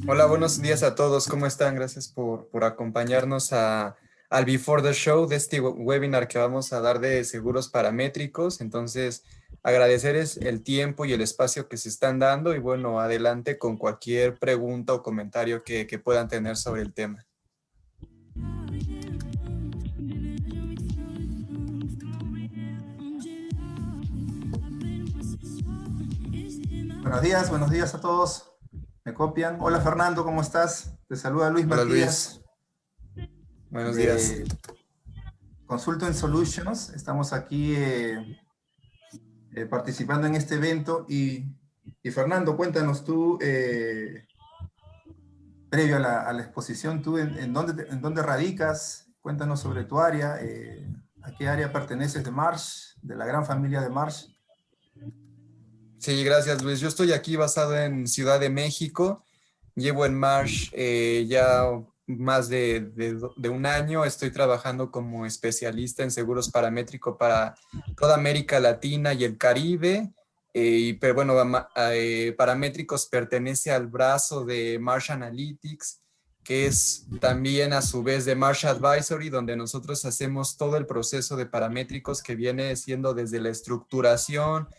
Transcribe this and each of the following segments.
Hola, buenos días a todos. ¿Cómo están? Gracias por acompañarnos al Before the Show de este webinar que vamos a dar de seguros paramétricos. Entonces, agradecerles el tiempo y el espacio que se están dando y bueno, adelante con cualquier pregunta o comentario que puedan tener sobre el tema. Buenos días a todos. ¿Me copian? Hola Fernando, ¿cómo estás? Te saluda Luis Hola Matías Luis, buenos días. de Consultant Solutions. Estamos aquí participando en este evento y Fernando, cuéntanos tú, previo a la exposición, tú en dónde radicas, cuéntanos sobre tu área, a qué área perteneces de Marsh, de la gran familia de Marsh. Sí, gracias Luis. Yo estoy aquí basado en Ciudad de México. Llevo en Marsh ya más de un año. Estoy trabajando como especialista en seguros paramétricos para toda América Latina y el Caribe. Pero bueno, Paramétricos pertenece al brazo de Marsh Analytics, que es también a su vez de Marsh Advisory, donde nosotros hacemos todo el proceso de paramétricos que viene siendo desde la estructuración,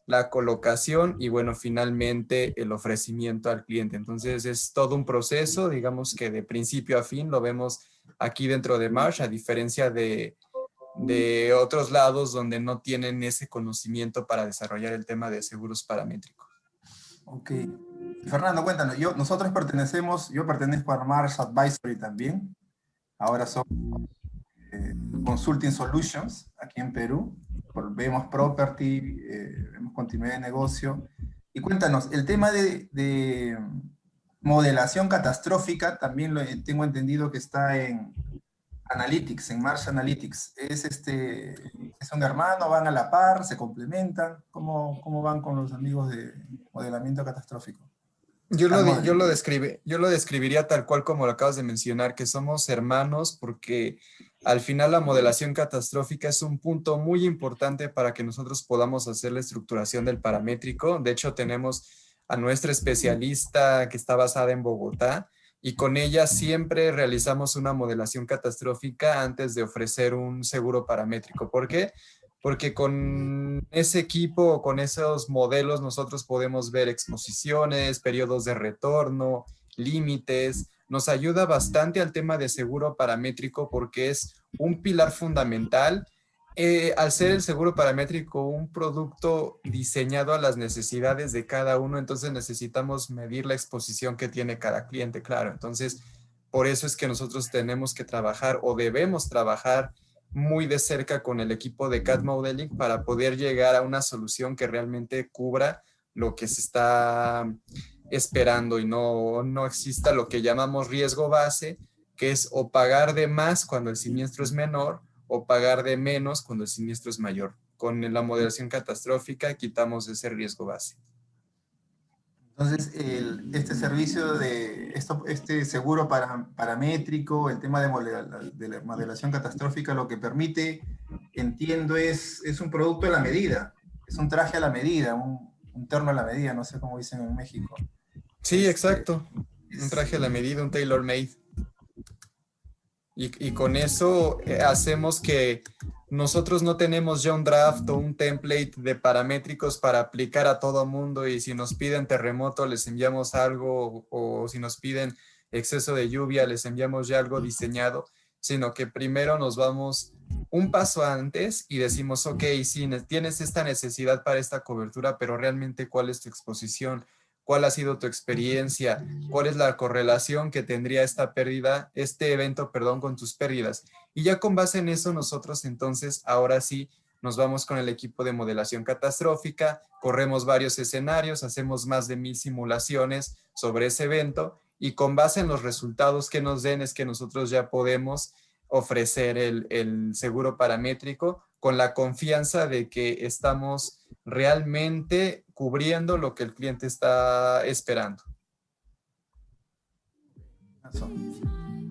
la colocación y bueno, finalmente el ofrecimiento al cliente. Entonces es todo un proceso, digamos que de principio a fin lo vemos aquí dentro de Marsh, a diferencia de otros lados donde no tienen ese conocimiento para desarrollar el tema de seguros paramétricos. Ok. Fernando, cuéntanos, yo pertenezco a Marsh Advisory también. Ahora somos Consulting Solutions aquí en Perú. Vemos property, vemos continuidad de negocio. Y cuéntanos, el tema de modelación catastrófica también tengo entendido que está en Analytics, en Marsh Analytics. ¿Es un hermano? ¿Van a la par? ¿Se complementan? ¿Cómo van con los amigos de modelamiento catastrófico? Cat modeling. Yo lo describiría tal cual como lo acabas de mencionar, que somos hermanos porque al final la modelación catastrófica es un punto muy importante para que nosotros podamos hacer la estructuración del paramétrico. De hecho, tenemos a nuestra especialista que está basada en Bogotá y con ella siempre realizamos una modelación catastrófica antes de ofrecer un seguro paramétrico. ¿Por qué? Porque con ese equipo o con esos modelos nosotros podemos ver exposiciones, periodos de retorno, límites. Nos ayuda bastante al tema de seguro paramétrico porque es un pilar fundamental. Al ser el seguro paramétrico un producto diseñado a las necesidades de cada uno, entonces necesitamos medir la exposición que tiene cada cliente, claro. Entonces, por eso es que nosotros tenemos que trabajar o debemos trabajar muy de cerca con el equipo de Cat Modeling para poder llegar a una solución que realmente cubra lo que se está esperando y no exista lo que llamamos riesgo base, que es o pagar de más cuando el siniestro es menor o pagar de menos cuando el siniestro es mayor. Con la modelación catastrófica quitamos ese riesgo base. Entonces, este servicio este seguro paramétrico, el tema de la modelación catastrófica, lo que permite, entiendo, es un producto a la medida, es un traje a la medida, un terno a la medida, no sé cómo dicen en México. Sí, Este, exacto. Un es, traje a la medida, un tailor made. Y con eso hacemos que nosotros no tenemos ya un draft o un template de paramétricos para aplicar a todo mundo y si nos piden terremoto les enviamos algo o si nos piden exceso de lluvia les enviamos ya algo diseñado, sino que primero nos vamos un paso antes y decimos, ok, sí, tienes esta necesidad para esta cobertura, pero realmente ¿cuál es tu exposición? ¿Cuál ha sido tu experiencia? ¿Cuál es la correlación que tendría esta pérdida, este evento, perdón, con tus pérdidas? Y ya con base en eso, nosotros entonces, ahora sí, nos vamos con el equipo de modelación catastrófica, corremos varios escenarios, hacemos más de 1000 simulaciones sobre ese evento y con base en los resultados que nos den es que nosotros ya podemos ofrecer el seguro paramétrico con la confianza de que estamos realmente cubriendo lo que el cliente está esperando.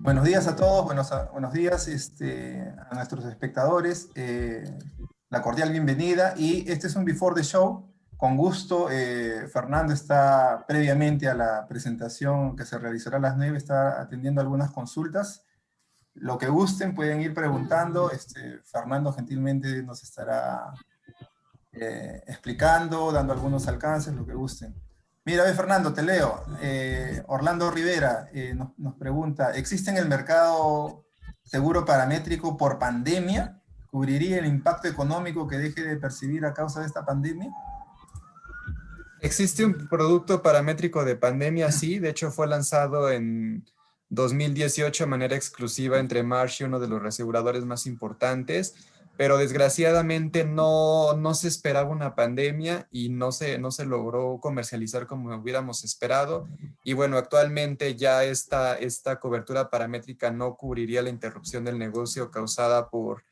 buenos días a todos, buenos días a nuestros espectadores, la cordial bienvenida, y este es un Before the Show, con gusto, Fernando está previamente a la presentación que se realizará a las 9, está atendiendo algunas consultas. Lo que gusten pueden ir preguntando. Fernando gentilmente nos estará explicando, dando algunos alcances, lo que gusten. Mira, ve, Fernando, te leo. Orlando Rivera nos pregunta, ¿existe en el mercado seguro paramétrico por pandemia? ¿Cubriría el impacto económico que deje de percibir a causa de esta pandemia? Existe un producto paramétrico de pandemia, sí, de hecho fue lanzado en 2018 de manera exclusiva entre Marsh y uno de los reaseguradores más importantes, pero desgraciadamente no se esperaba una pandemia y no se logró comercializar como hubiéramos esperado. Y bueno, actualmente ya esta cobertura paramétrica no cubriría la interrupción del negocio causada por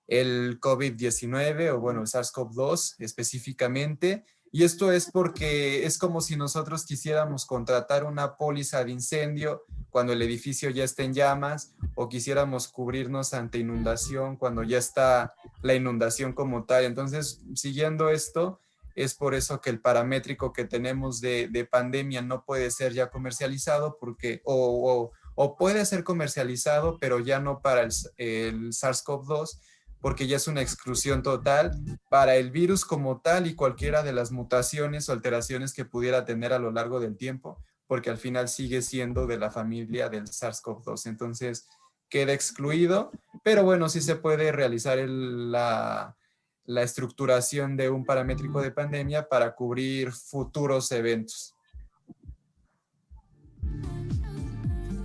el COVID-19 o bueno, el SARS-CoV-2 específicamente. Y esto es porque es como si nosotros quisiéramos contratar una póliza de incendio cuando el edificio ya está en llamas o quisiéramos cubrirnos ante inundación cuando ya está la inundación como tal. Entonces, siguiendo esto, es por eso que el paramétrico que tenemos de pandemia no puede ser ya comercializado porque, o puede ser comercializado, pero ya no para el SARS-CoV-2, porque ya es una exclusión total para el virus como tal y cualquiera de las mutaciones o alteraciones que pudiera tener a lo largo del tiempo, porque al final sigue siendo de la familia del SARS-CoV-2. Entonces queda excluido, pero bueno, sí se puede realizar la estructuración de un paramétrico de pandemia para cubrir futuros eventos.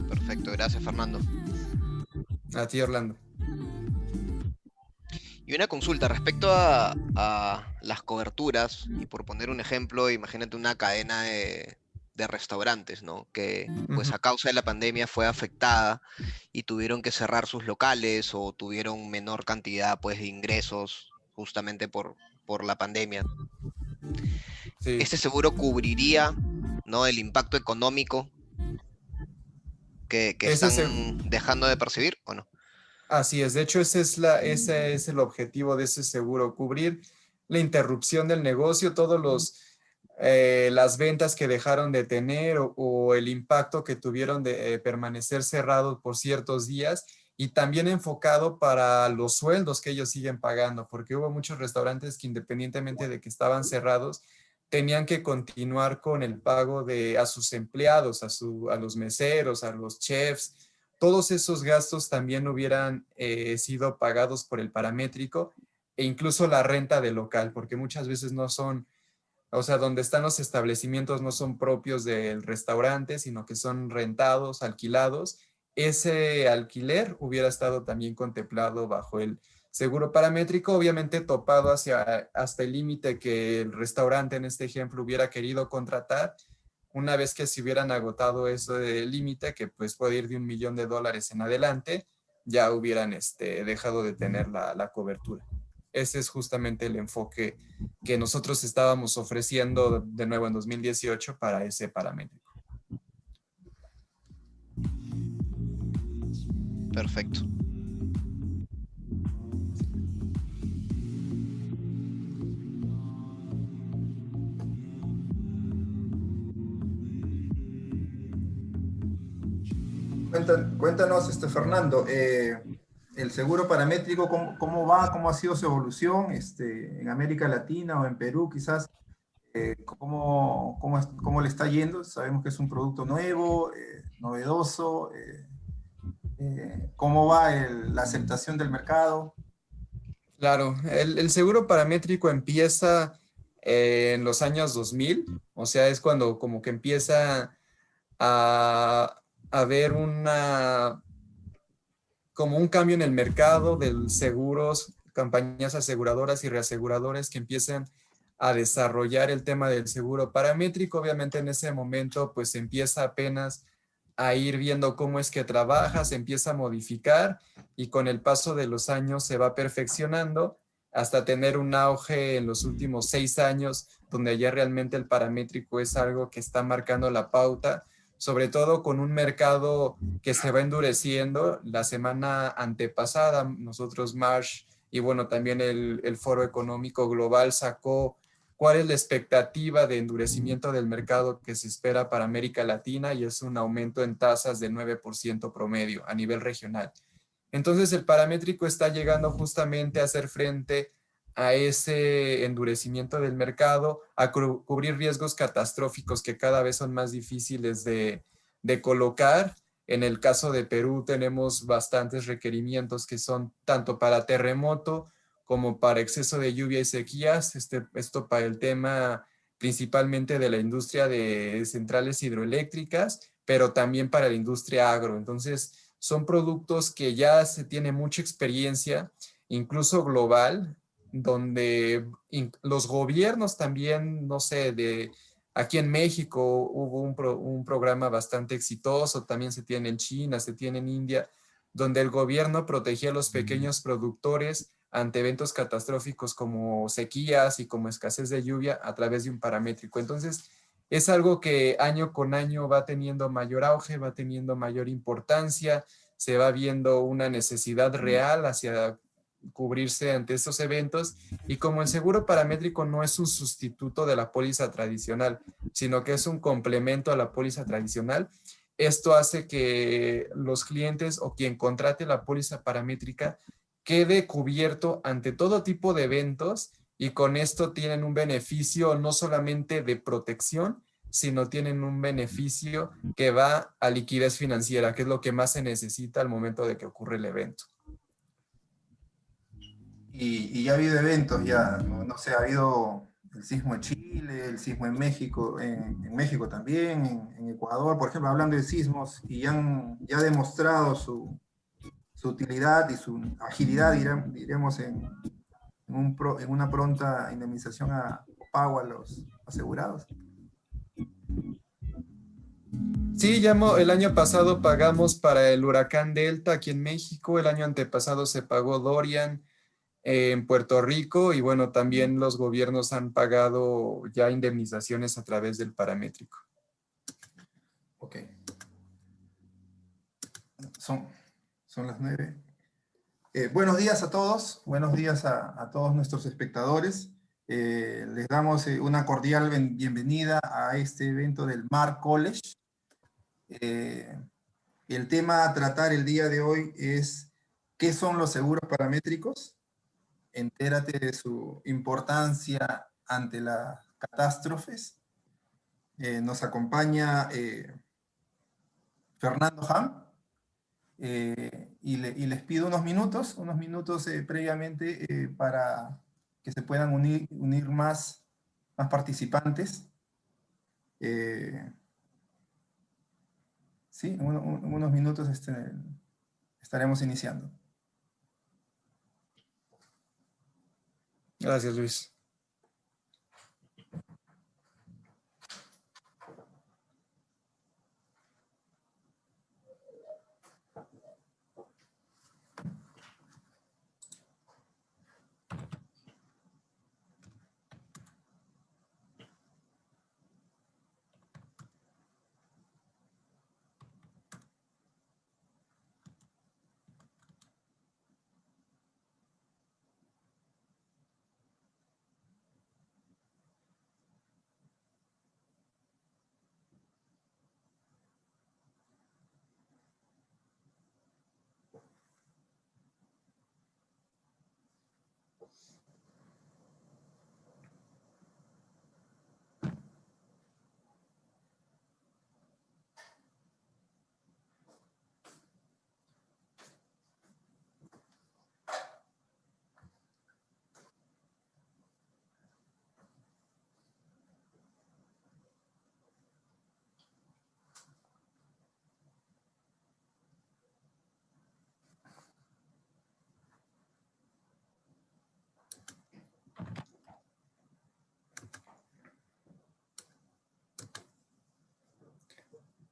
Perfecto, gracias Fernando. A ti, Orlando. Y una consulta respecto a las coberturas, y por poner un ejemplo, imagínate una cadena de restaurantes, ¿no? Que pues a causa de la pandemia fue afectada y tuvieron que cerrar sus locales o tuvieron menor cantidad pues de ingresos justamente por la pandemia. Sí. ¿Este seguro cubriría, ¿no?, el impacto económico que están dejando de percibir o no? Así es, de hecho ese es el objetivo de ese seguro, cubrir la interrupción del negocio, las ventas que dejaron de tener o el impacto que tuvieron de permanecer cerrados por ciertos días y también enfocado para los sueldos que ellos siguen pagando, porque hubo muchos restaurantes que independientemente de que estaban cerrados, tenían que continuar con el pago a sus empleados, a los meseros, a los chefs. Todos esos gastos también hubieran sido pagados por el paramétrico e incluso la renta del local, porque muchas veces no son, o sea, donde están los establecimientos no son propios del restaurante, sino que son rentados, alquilados. Ese alquiler hubiera estado también contemplado bajo el seguro paramétrico, obviamente topado hasta el límite que el restaurante en este ejemplo hubiera querido contratar. Una vez que se hubieran agotado ese límite, que pues puede ir de $1,000,000 en adelante, ya hubieran dejado de tener la cobertura. Ese es justamente el enfoque que nosotros estábamos ofreciendo de nuevo en 2018 para ese paramétrico. Perfecto. Cuéntanos, Fernando, el seguro paramétrico, ¿cómo va? ¿Cómo ha sido su evolución en América Latina o en Perú quizás? ¿Cómo le está yendo? Sabemos que es un producto nuevo, novedoso. ¿Cómo va la aceptación del mercado? Claro, el seguro paramétrico empieza en los años 2000, o sea, es cuando como que empieza a haber como un cambio en el mercado de seguros, compañías aseguradoras y reaseguradores que empiezan a desarrollar el tema del seguro paramétrico. Obviamente en ese momento pues se empieza apenas a ir viendo cómo es que trabaja, se empieza a modificar y con el paso de los años se va perfeccionando hasta tener un auge en los últimos 6 años, donde ya realmente el paramétrico es algo que está marcando la pauta, sobre todo con un mercado que se va endureciendo. La semana antepasada, nosotros Marsh y bueno, también el Foro Económico Global sacó cuál es la expectativa de endurecimiento del mercado que se espera para América Latina, y es un aumento en tasas del 9% promedio a nivel regional. Entonces el paramétrico está llegando justamente a hacer frente a ese endurecimiento del mercado, a cubrir riesgos catastróficos que cada vez son más difíciles de colocar. En el caso de Perú tenemos bastantes requerimientos que son tanto para terremoto como para exceso de lluvia y sequías. Esto para el tema principalmente de la industria de centrales hidroeléctricas, pero también para la industria agro. Entonces, son productos que ya se tiene mucha experiencia, incluso global, donde los gobiernos también, no sé, aquí en México hubo un programa bastante exitoso, también se tiene en China, se tiene en India, donde el gobierno protegía a los pequeños productores ante eventos catastróficos como sequías y como escasez de lluvia a través de un paramétrico. Entonces, es algo que año con año va teniendo mayor auge, va teniendo mayor importancia, se va viendo una necesidad real hacia cubrirse ante estos eventos, y como el seguro paramétrico no es un sustituto de la póliza tradicional, sino que es un complemento a la póliza tradicional, esto hace que los clientes o quien contrate la póliza paramétrica quede cubierto ante todo tipo de eventos, y con esto tienen un beneficio no solamente de protección, sino tienen un beneficio que va a liquidez financiera, que es lo que más se necesita al momento de que ocurre el evento. Y ya ha habido eventos, ya, no sé, ha habido el sismo en Chile, el sismo en México, en México también, en Ecuador, por ejemplo, hablando de sismos, y ya ha demostrado su utilidad y su agilidad, diremos, en una pronta indemnización o pago a los asegurados. Sí, el año pasado pagamos para el huracán Delta aquí en México, el año antepasado se pagó Dorian en Puerto Rico, y bueno, también los gobiernos han pagado ya indemnizaciones a través del paramétrico. Ok. Son las 9. Buenos días a todos, buenos días a todos nuestros espectadores. Les damos una cordial bienvenida a este evento del Mar College. El tema a tratar el día de hoy es ¿qué son los seguros paramétricos? Entérate de su importancia ante las catástrofes. Nos acompaña Fernando Ham. Y les pido unos minutos previamente para que se puedan unir más participantes. Sí, en unos minutos estaremos iniciando. Gracias, Luis.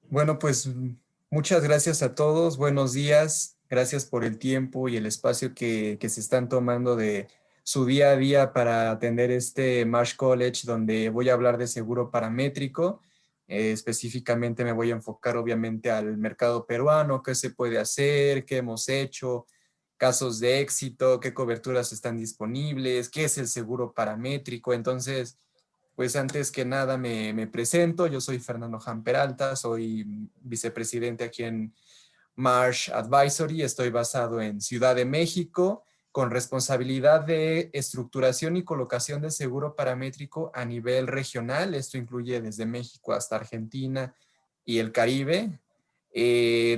Bueno, pues muchas gracias a todos, buenos días, gracias por el tiempo y el espacio que se están tomando de su día a día para atender este Marsh College, donde voy a hablar de seguro paramétrico. Específicamente me voy a enfocar obviamente al mercado peruano, qué se puede hacer, qué hemos hecho, casos de éxito, qué coberturas están disponibles, qué es el seguro paramétrico. Entonces, Pues antes que nada me presento, yo soy Fernando Jan Peralta, soy vicepresidente aquí en Marsh Advisory, estoy basado en Ciudad de México con responsabilidad de estructuración y colocación de seguro paramétrico a nivel regional. Esto incluye desde México hasta Argentina y el Caribe.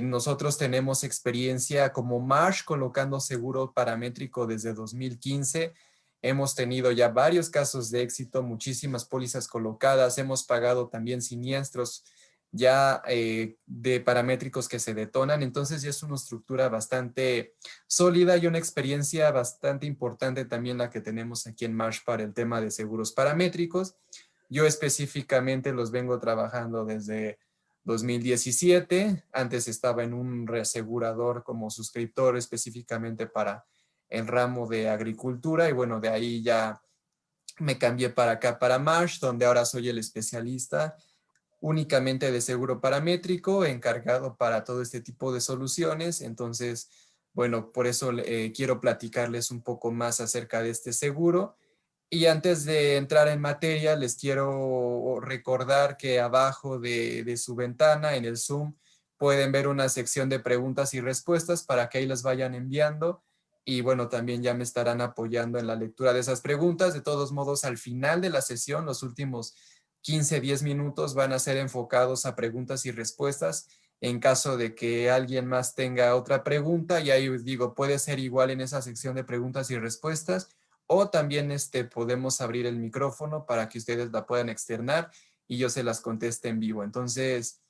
Nosotros tenemos experiencia como Marsh colocando seguro paramétrico desde 2015. Hemos tenido ya varios casos de éxito, muchísimas pólizas colocadas, hemos pagado también siniestros ya de paramétricos que se detonan, entonces ya es una estructura bastante sólida y una experiencia bastante importante también la que tenemos aquí en Marsh para el tema de seguros paramétricos. Yo específicamente los vengo trabajando desde 2017, antes estaba en un reasegurador como suscriptor específicamente para el ramo de agricultura y bueno, de ahí ya me cambié para acá, para Marsh, donde ahora soy el especialista únicamente de seguro paramétrico, encargado para todo este tipo de soluciones. Entonces, bueno, por eso quiero platicarles un poco más acerca de este seguro. Y antes de entrar en materia, les quiero recordar que abajo de su ventana en el Zoom pueden ver una sección de preguntas y respuestas para que ahí las vayan enviando. Y bueno, también ya me estarán apoyando en la lectura de esas preguntas. De todos modos, al final de la sesión, los últimos 15, 10 minutos van a ser enfocados a preguntas y respuestas. En caso de que alguien más tenga otra pregunta, y ahí os digo, puede ser igual en esa sección de preguntas y respuestas, o también podemos abrir el micrófono para que ustedes la puedan externar y yo se las conteste en vivo. Entonces,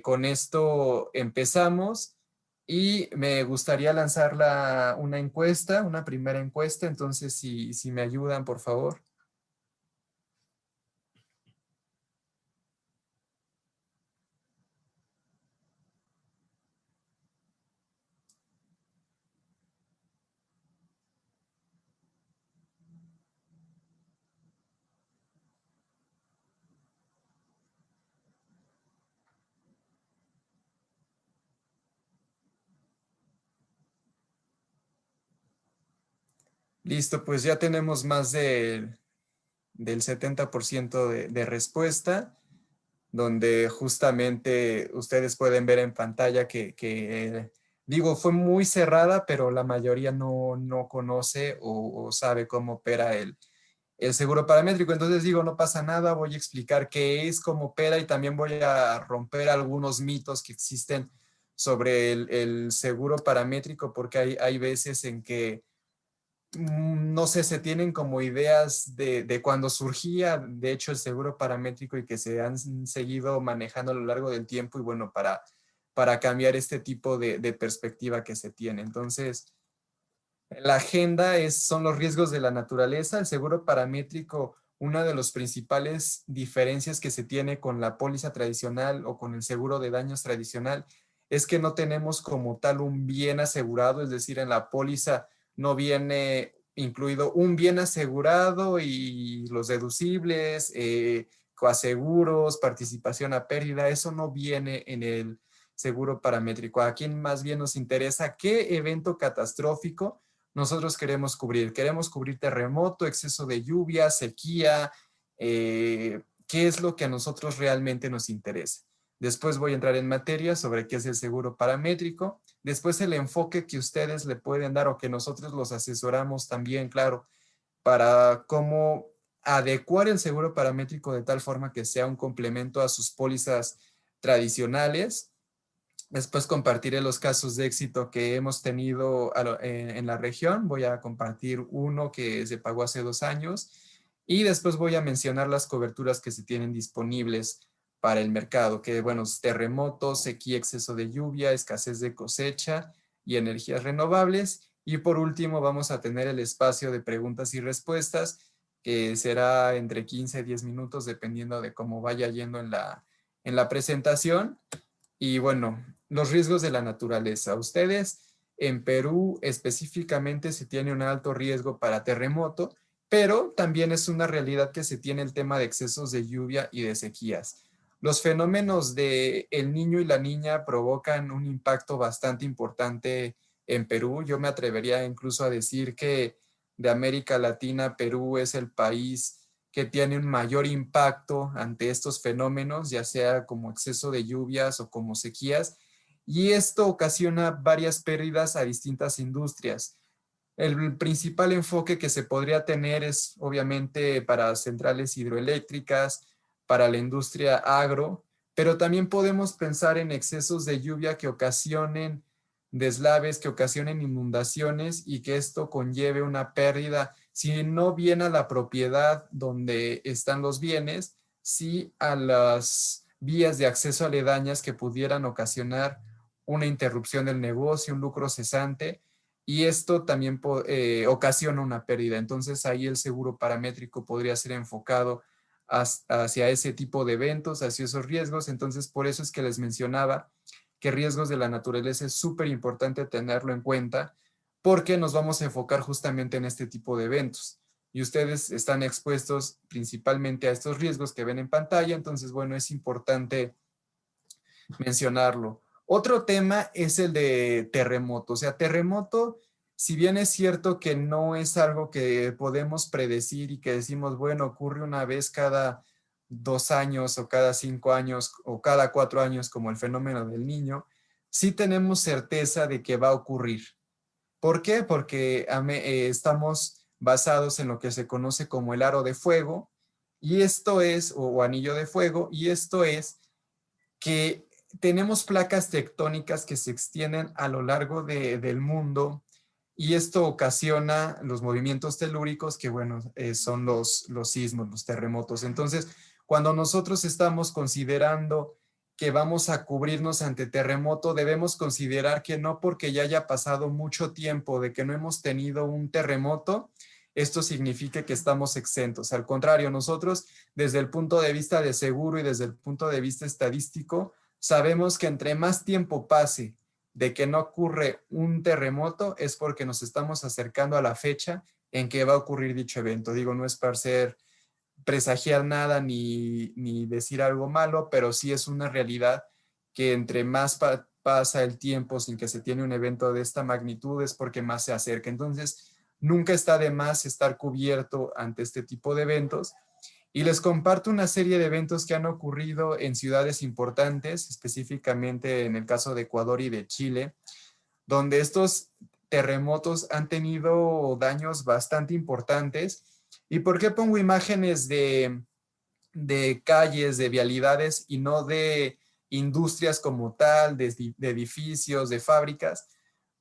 con esto empezamos y me gustaría lanzar una encuesta, una primera encuesta. Entonces, si me ayudan, por favor. Listo, pues ya tenemos más del 70% de respuesta, donde justamente ustedes pueden ver en pantalla digo, fue muy cerrada, pero la mayoría no conoce o sabe cómo opera el seguro paramétrico. Entonces digo, no pasa nada, voy a explicar qué es, cómo opera y también voy a romper algunos mitos que existen sobre el seguro paramétrico, porque hay veces en que no sé, se tienen como ideas de cuando surgía, de hecho, el seguro paramétrico y que se han seguido manejando a lo largo del tiempo y bueno, para cambiar este tipo de perspectiva que se tiene. Entonces, la agenda son los riesgos de la naturaleza. El seguro paramétrico, una de las principales diferencias que se tiene con la póliza tradicional o con el seguro de daños tradicional es que no tenemos como tal un bien asegurado, es decir, en la póliza no viene incluido un bien asegurado y los deducibles, coaseguros, participación a pérdida, eso no viene en el seguro paramétrico. Aquí más bien nos interesa qué evento catastrófico nosotros queremos cubrir. Queremos cubrir terremoto, exceso de lluvia, sequía, qué es lo que a nosotros realmente nos interesa. Después voy a entrar en materia sobre qué es el seguro paramétrico. Después el enfoque que ustedes le pueden dar o que nosotros los asesoramos también, claro, para cómo adecuar el seguro paramétrico de tal forma que sea un complemento a sus pólizas tradicionales. Después compartiré los casos de éxito que hemos tenido en la región. Voy a compartir uno que se pagó hace 2 años y después voy a mencionar las coberturas que se tienen disponibles para el mercado, que bueno, terremotos, sequía, exceso de lluvia, escasez de cosecha y energías renovables. Y por último vamos a tener el espacio de preguntas y respuestas, que será entre 15 y 10 minutos dependiendo de cómo vaya yendo en la presentación. Y bueno, los riesgos de la naturaleza. Ustedes en Perú específicamente se tiene un alto riesgo para terremoto, pero también es una realidad que se tiene el tema de excesos de lluvia y de sequías. Los fenómenos de el niño y la niña provocan un impacto bastante importante en Perú. Yo me atrevería incluso a decir que de América Latina, Perú es el país que tienen mayor impacto ante estos fenómenos, ya sea como exceso de lluvias o como sequías, y esto ocasiona varias pérdidas a distintas industrias. El principal enfoque que se podría tener es obviamente para centrales hidroeléctricas, para la industria agro, pero también podemos pensar en excesos de lluvia que ocasionen deslaves, que ocasionen inundaciones y que esto conlleve una pérdida, si no bien a la propiedad donde están los bienes, sí a las vías de acceso aledañas que pudieran ocasionar una interrupción del negocio, un lucro cesante, y esto también ocasiona una pérdida. Entonces ahí el seguro paramétrico podría ser enfocado hacia ese tipo de eventos, hacia esos riesgos. Entonces por eso es que les mencionaba que riesgos de la naturaleza es súper importante tenerlo en cuenta porque nos vamos a enfocar justamente en este tipo de eventos. Y ustedes están expuestos principalmente a estos riesgos que ven en pantalla, entonces, bueno, es importante mencionarlo. Otro tema es el de terremoto. O sea, terremoto, si bien es cierto que no es algo que podemos predecir y que decimos, bueno, ocurre una vez cada 2 años o cada 5 años o cada 4 años como el fenómeno del niño, sí tenemos certeza de que va a ocurrir. ¿Por qué? Porque estamos basados en lo que se conoce como el aro de fuego y esto es, o anillo de fuego, y esto es que tenemos placas tectónicas que se extienden a lo largo del mundo y esto ocasiona los movimientos telúricos que, bueno, son los sismos, los terremotos. Entonces, cuando nosotros estamos considerando que vamos a cubrirnos ante terremoto, debemos considerar que no porque ya haya pasado mucho tiempo de que no hemos tenido un terremoto, esto significa que estamos exentos. Al contrario, nosotros desde el punto de vista de seguro y desde el punto de vista estadístico, sabemos que entre más tiempo pase de que no ocurre un terremoto es porque nos estamos acercando a la fecha en que va a ocurrir dicho evento. Digo, no es para presagiar nada ni decir algo malo, pero sí es una realidad que entre más pasa el tiempo sin que se tiene un evento de esta magnitud es porque más se acerca. Entonces, nunca está de más estar cubierto ante este tipo de eventos. Y les comparto una serie de eventos que han ocurrido en ciudades importantes, específicamente en el caso de Ecuador y de Chile, donde estos terremotos han tenido daños bastante importantes. ¿Y por qué pongo imágenes de calles, de vialidades y no de industrias como tal, de edificios, de fábricas?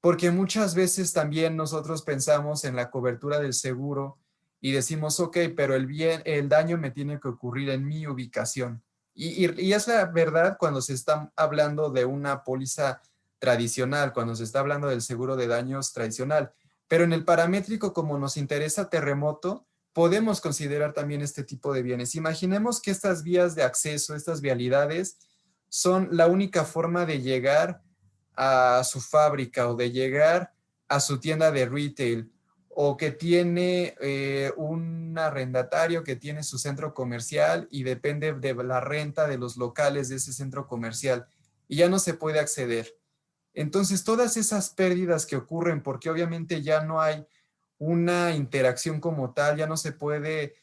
Porque muchas veces también nosotros pensamos en la cobertura del seguro y decimos, ok, pero el daño me tiene que ocurrir en mi ubicación. Y es la verdad cuando se está hablando de una póliza tradicional, cuando se está hablando del seguro de daños tradicional. Pero en el paramétrico, como nos interesa terremoto, podemos considerar también este tipo de bienes. Imaginemos que estas vías de acceso, estas vialidades, son la única forma de llegar a su fábrica o de llegar a su tienda de retail o que tiene un arrendatario que tiene su centro comercial y depende de la renta de los locales de ese centro comercial y ya no se puede acceder. Entonces, todas esas pérdidas que ocurren, porque obviamente ya no hay una interacción como tal, ya no se puede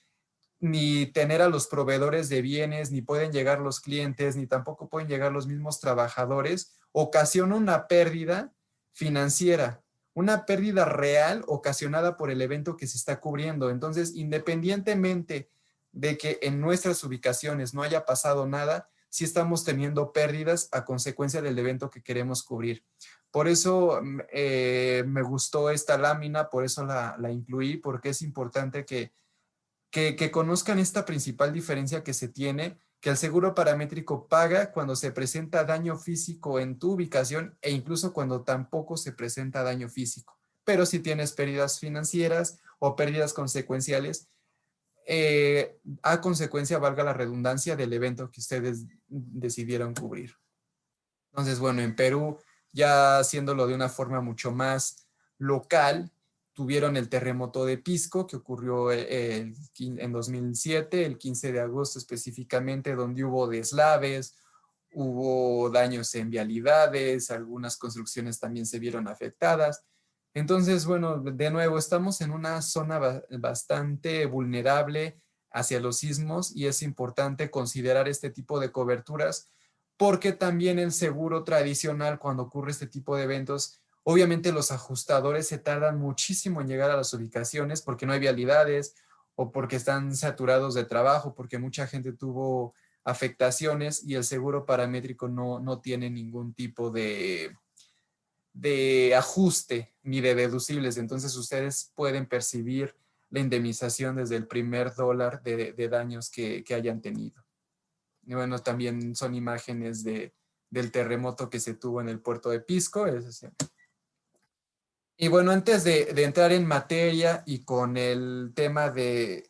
ni tener a los proveedores de bienes, ni pueden llegar los clientes, ni tampoco pueden llegar los mismos trabajadores, ocasiona una pérdida financiera, una pérdida real ocasionada por el evento que se está cubriendo. Entonces, independientemente de que en nuestras ubicaciones no haya pasado nada, sí estamos teniendo pérdidas a consecuencia del evento que queremos cubrir. Por eso me gustó esta lámina, por eso la incluí, porque es importante que conozcan esta principal diferencia que se tiene, que el seguro paramétrico paga cuando se presenta daño físico en tu ubicación e incluso cuando tampoco se presenta daño físico. Pero si tienes pérdidas financieras o pérdidas consecuenciales, a consecuencia, valga la redundancia, del evento que ustedes decidieron cubrir. Entonces, bueno, en Perú, ya haciéndolo de una forma mucho más local, tuvieron el terremoto de Pisco, que ocurrió en 2007, el 15 de agosto específicamente, donde hubo deslaves, hubo daños en vialidades, algunas construcciones también se vieron afectadas. Entonces, bueno, de nuevo, estamos en una zona bastante vulnerable hacia los sismos y es importante considerar este tipo de coberturas porque también el seguro tradicional, cuando ocurre este tipo de eventos, obviamente los ajustadores se tardan muchísimo en llegar a las ubicaciones porque no hay vialidades o porque están saturados de trabajo, porque mucha gente tuvo afectaciones y el seguro paramétrico no tiene ningún tipo de ajuste ni de deducibles. Entonces ustedes pueden percibir la indemnización desde el primer dólar de daños que hayan tenido. Y bueno, también son imágenes del terremoto que se tuvo en el puerto de Pisco. Y bueno, antes de entrar en materia y con el tema de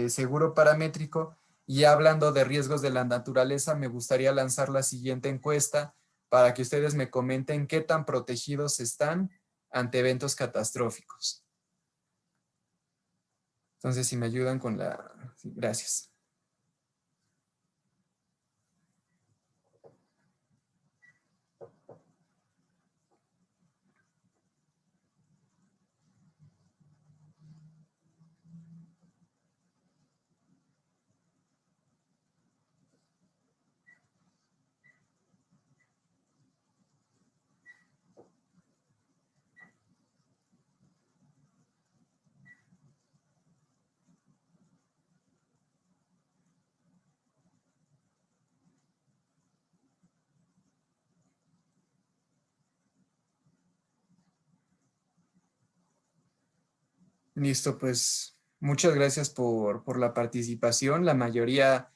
seguro paramétrico y hablando de riesgos de la naturaleza, me gustaría lanzar la siguiente encuesta para que ustedes me comenten qué tan protegidos están ante eventos catastróficos. Entonces, si me ayudan con la... Sí, gracias. Listo, pues muchas gracias por la participación. La mayoría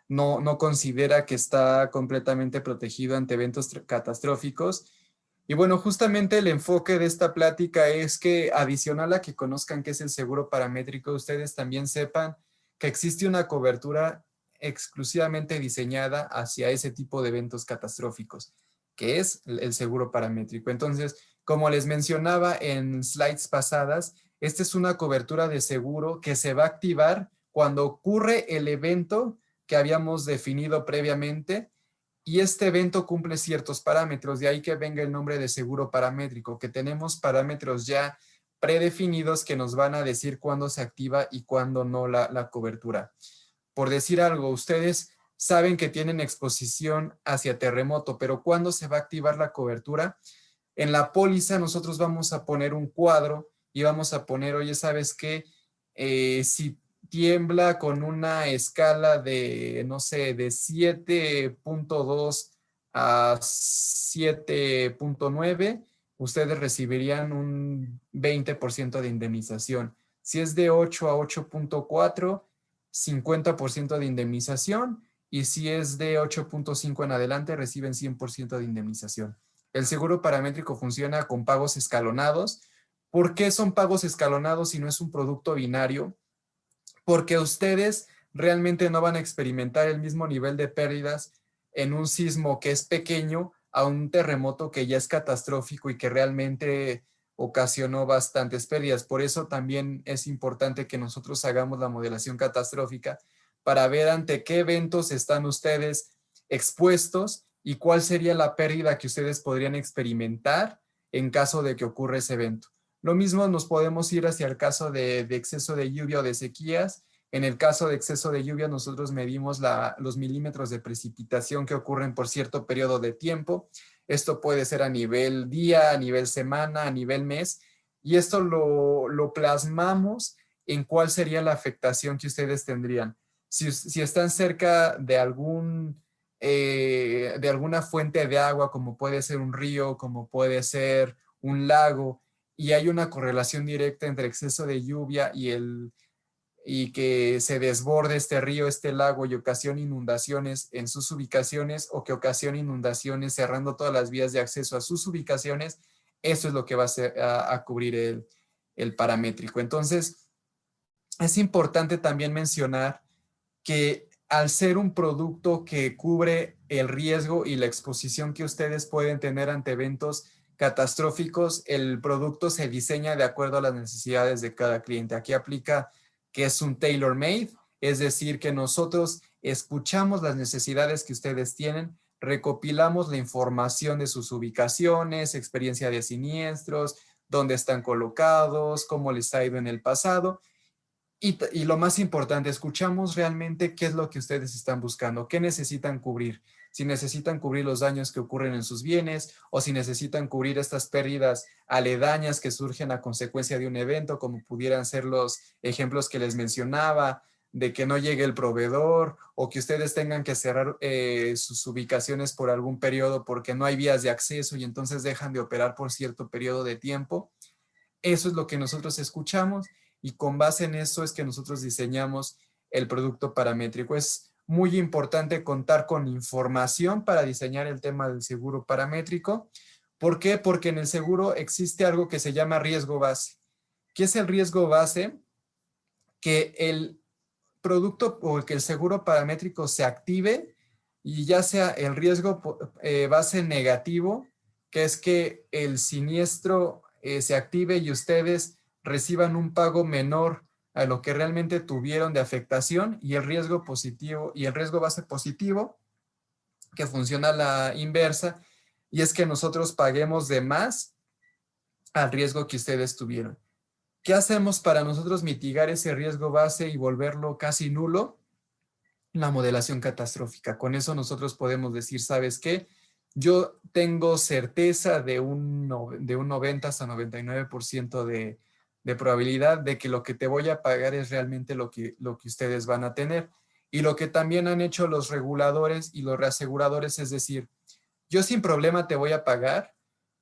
no considera que está completamente protegido ante eventos catastróficos. Y bueno, justamente el enfoque de esta plática es que adicional a que conozcan qué es el seguro paramétrico, ustedes también sepan que existe una cobertura exclusivamente diseñada hacia ese tipo de eventos catastróficos, que es el seguro paramétrico. Entonces, como les mencionaba en slides pasadas, esta es una cobertura de seguro que se va a activar cuando ocurre el evento que habíamos definido previamente y este evento cumple ciertos parámetros, de ahí que venga el nombre de seguro paramétrico, que tenemos parámetros ya predefinidos que nos van a decir cuándo se activa y cuándo no la cobertura. Por decir algo, ustedes saben que tienen exposición hacia terremoto, pero ¿cuándo se va a activar la cobertura? En la póliza nosotros vamos a poner un cuadro y vamos a poner, oye, ¿sabes qué? Si tiembla con una escala de, no sé, de 7.2 a 7.9, ustedes recibirían un 20% de indemnización. Si es de 8 a 8.4, 50% de indemnización. Y si es de 8.5 en adelante, reciben 100% de indemnización. El seguro paramétrico funciona con pagos escalonados. ¿Por qué son pagos escalonados si no es un producto binario? Porque ustedes realmente no van a experimentar el mismo nivel de pérdidas en un sismo que es pequeño a un terremoto que ya es catastrófico y que realmente ocasionó bastantes pérdidas. Por eso también es importante que nosotros hagamos la modelación catastrófica para ver ante qué eventos están ustedes expuestos y cuál sería la pérdida que ustedes podrían experimentar en caso de que ocurra ese evento. Lo mismo nos podemos ir hacia el caso de exceso de lluvia o de sequías. En el caso de exceso de lluvia, nosotros medimos los milímetros de precipitación que ocurren por cierto periodo de tiempo. Esto puede ser a nivel día, a nivel semana, a nivel mes, y esto lo plasmamos en cuál sería la afectación que ustedes tendrían. Si están cerca de de alguna fuente de agua, como puede ser un río, como puede ser un lago, y hay una correlación directa entre exceso de lluvia y que se desborde este río, este lago y ocasione inundaciones en sus ubicaciones o que ocasione inundaciones cerrando todas las vías de acceso a sus ubicaciones, eso es lo que va a cubrir el paramétrico. Entonces, es importante también mencionar que al ser un producto que cubre el riesgo y la exposición que ustedes pueden tener ante eventos catastróficos, el producto se diseña de acuerdo a las necesidades de cada cliente. Aquí aplica que es un tailor-made, es decir, que nosotros escuchamos las necesidades que ustedes tienen, recopilamos la información de sus ubicaciones, experiencia de siniestros, dónde están colocados, cómo les ha ido en el pasado, Y lo más importante, escuchamos realmente qué es lo que ustedes están buscando, qué necesitan cubrir. Si necesitan cubrir los daños que ocurren en sus bienes o si necesitan cubrir estas pérdidas aledañas que surgen a consecuencia de un evento, como pudieran ser los ejemplos que les mencionaba, de que no llegue el proveedor o que ustedes tengan que cerrar sus ubicaciones por algún periodo porque no hay vías de acceso y entonces dejan de operar por cierto periodo de tiempo. Eso es lo que nosotros escuchamos y con base en eso es que nosotros diseñamos el producto paramétrico. Es muy importante contar con información para diseñar el tema del seguro paramétrico. ¿Por qué? Porque en el seguro existe algo que se llama riesgo base. ¿Qué es el riesgo base? Que el producto o que el seguro paramétrico se active y ya sea el riesgo base negativo, que es que el siniestro se active y ustedes reciban un pago menor a lo que realmente tuvieron de afectación, y el riesgo positivo y el riesgo base positivo, que funciona a la inversa, y es que nosotros paguemos de más al riesgo que ustedes tuvieron. ¿Qué hacemos para nosotros mitigar ese riesgo base y volverlo casi nulo? La modelación catastrófica. Con eso nosotros podemos decir, ¿sabes qué? Yo tengo certeza de un 90 hasta 99% de probabilidad de que lo que te voy a pagar es realmente lo que ustedes van a tener. Y lo que también han hecho los reguladores y los reaseguradores es decir, yo sin problema te voy a pagar,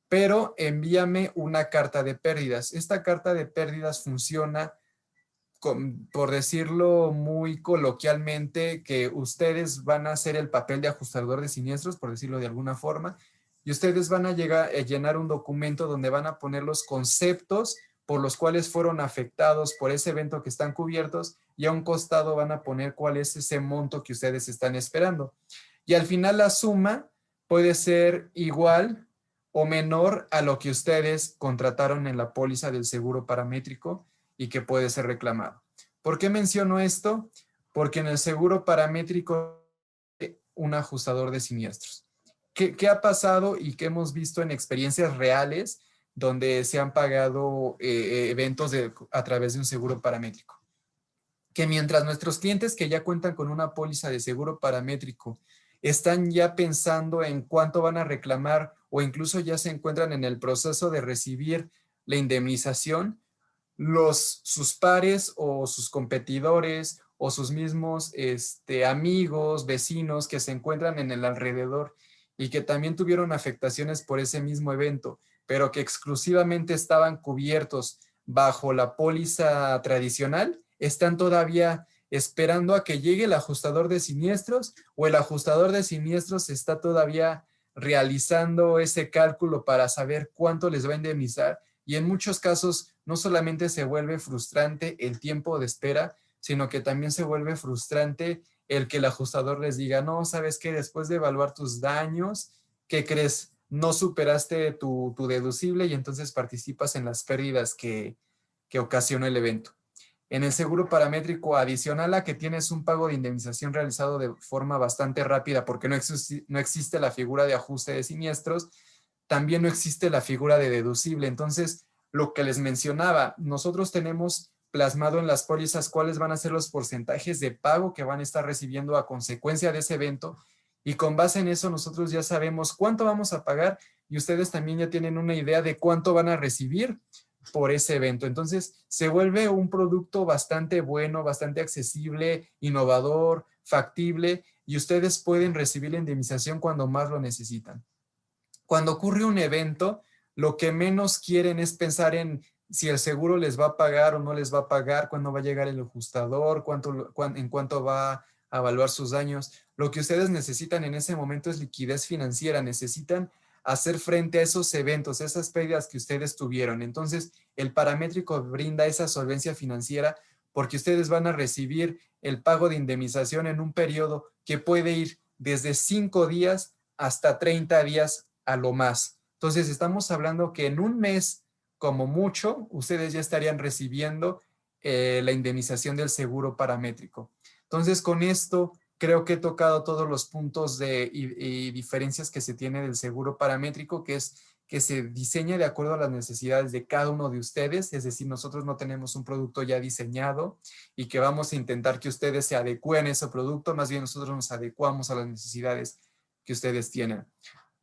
pero envíame una carta de pérdidas. Esta carta de pérdidas funciona, por decirlo muy coloquialmente, que ustedes van a hacer el papel de ajustador de siniestros, por decirlo de alguna forma, y ustedes van a llegar a llenar un documento donde van a poner los conceptos por los cuales fueron afectados por ese evento que están cubiertos, y a un costado van a poner cuál es ese monto que ustedes están esperando. Y al final la suma puede ser igual o menor a lo que ustedes contrataron en la póliza del seguro paramétrico y que puede ser reclamado. ¿Por qué menciono esto? Porque en el seguro paramétrico un ajustador de siniestros. ¿Qué ha pasado y qué hemos visto en experiencias reales donde se han pagado eventos a través de un seguro paramétrico? Que mientras nuestros clientes que ya cuentan con una póliza de seguro paramétrico están ya pensando en cuánto van a reclamar o incluso ya se encuentran en el proceso de recibir la indemnización, sus pares o sus competidores o sus mismos amigos, vecinos que se encuentran en el alrededor y que también tuvieron afectaciones por ese mismo evento, pero que exclusivamente estaban cubiertos bajo la póliza tradicional, están todavía esperando a que llegue el ajustador de siniestros, o el ajustador de siniestros está todavía realizando ese cálculo para saber cuánto les va a indemnizar. Y en muchos casos no solamente se vuelve frustrante el tiempo de espera, sino que también se vuelve frustrante el que el ajustador les diga, no, ¿sabes qué? Después de evaluar tus daños, ¿qué crees? No superaste tu deducible y entonces participas en las pérdidas que ocasionó el evento. En el seguro paramétrico adicional a que tienes un pago de indemnización realizado de forma bastante rápida porque no existe la figura de ajuste de siniestros, también no existe la figura de deducible. Entonces, lo que les mencionaba, nosotros tenemos plasmado en las pólizas cuáles van a ser los porcentajes de pago que van a estar recibiendo a consecuencia de ese evento, y con base en eso nosotros ya sabemos cuánto vamos a pagar y ustedes también ya tienen una idea de cuánto van a recibir por ese evento. Entonces, se vuelve un producto bastante bueno, bastante accesible, innovador, factible, y ustedes pueden recibir la indemnización cuando más lo necesitan. Cuando ocurre un evento, lo que menos quieren es pensar en si el seguro les va a pagar o no les va a pagar, cuándo va a llegar el ajustador, en cuánto va a evaluar sus daños. Lo que ustedes necesitan en ese momento es liquidez financiera, necesitan hacer frente a esos eventos, esas pérdidas que ustedes tuvieron. Entonces, el paramétrico brinda esa solvencia financiera porque ustedes van a recibir el pago de indemnización en un periodo que puede ir desde 5 días hasta 30 días a lo más. Entonces, estamos hablando que en un mes, como mucho, ustedes ya estarían recibiendo la indemnización del seguro paramétrico. Entonces, con esto creo que he tocado todos los puntos y diferencias que se tiene del seguro paramétrico, que es que se diseña de acuerdo a las necesidades de cada uno de ustedes, es decir, nosotros no tenemos un producto ya diseñado y que vamos a intentar que ustedes se adecúen a ese producto, más bien nosotros nos adecuamos a las necesidades que ustedes tienen.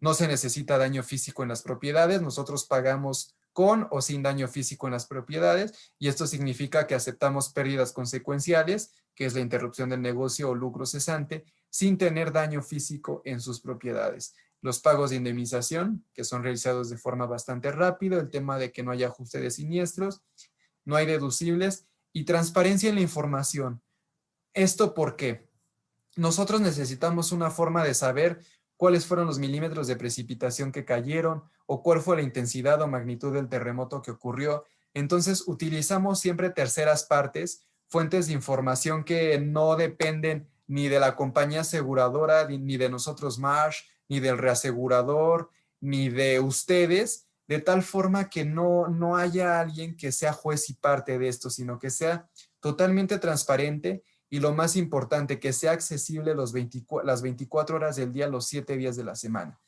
No se necesita daño físico en las propiedades, nosotros pagamos con o sin daño físico en las propiedades y esto significa que aceptamos pérdidas consecuenciales, que es la interrupción del negocio o lucro cesante, sin tener daño físico en sus propiedades. Los pagos de indemnización, que son realizados de forma bastante rápida, el tema de que no haya ajuste de siniestros, no hay deducibles y transparencia en la información. ¿Esto por qué? Nosotros necesitamos una forma de saber cuáles fueron los milímetros de precipitación que cayeron o cuál fue la intensidad o magnitud del terremoto que ocurrió. Entonces, utilizamos siempre terceras partes, fuentes de información que no dependen ni de la compañía aseguradora, ni de nosotros Marsh, ni del reasegurador, ni de ustedes, de tal forma que no haya alguien que sea juez y parte de esto, sino que sea totalmente transparente y lo más importante, que sea accesible las 24 horas del día, los 7 días de la semana.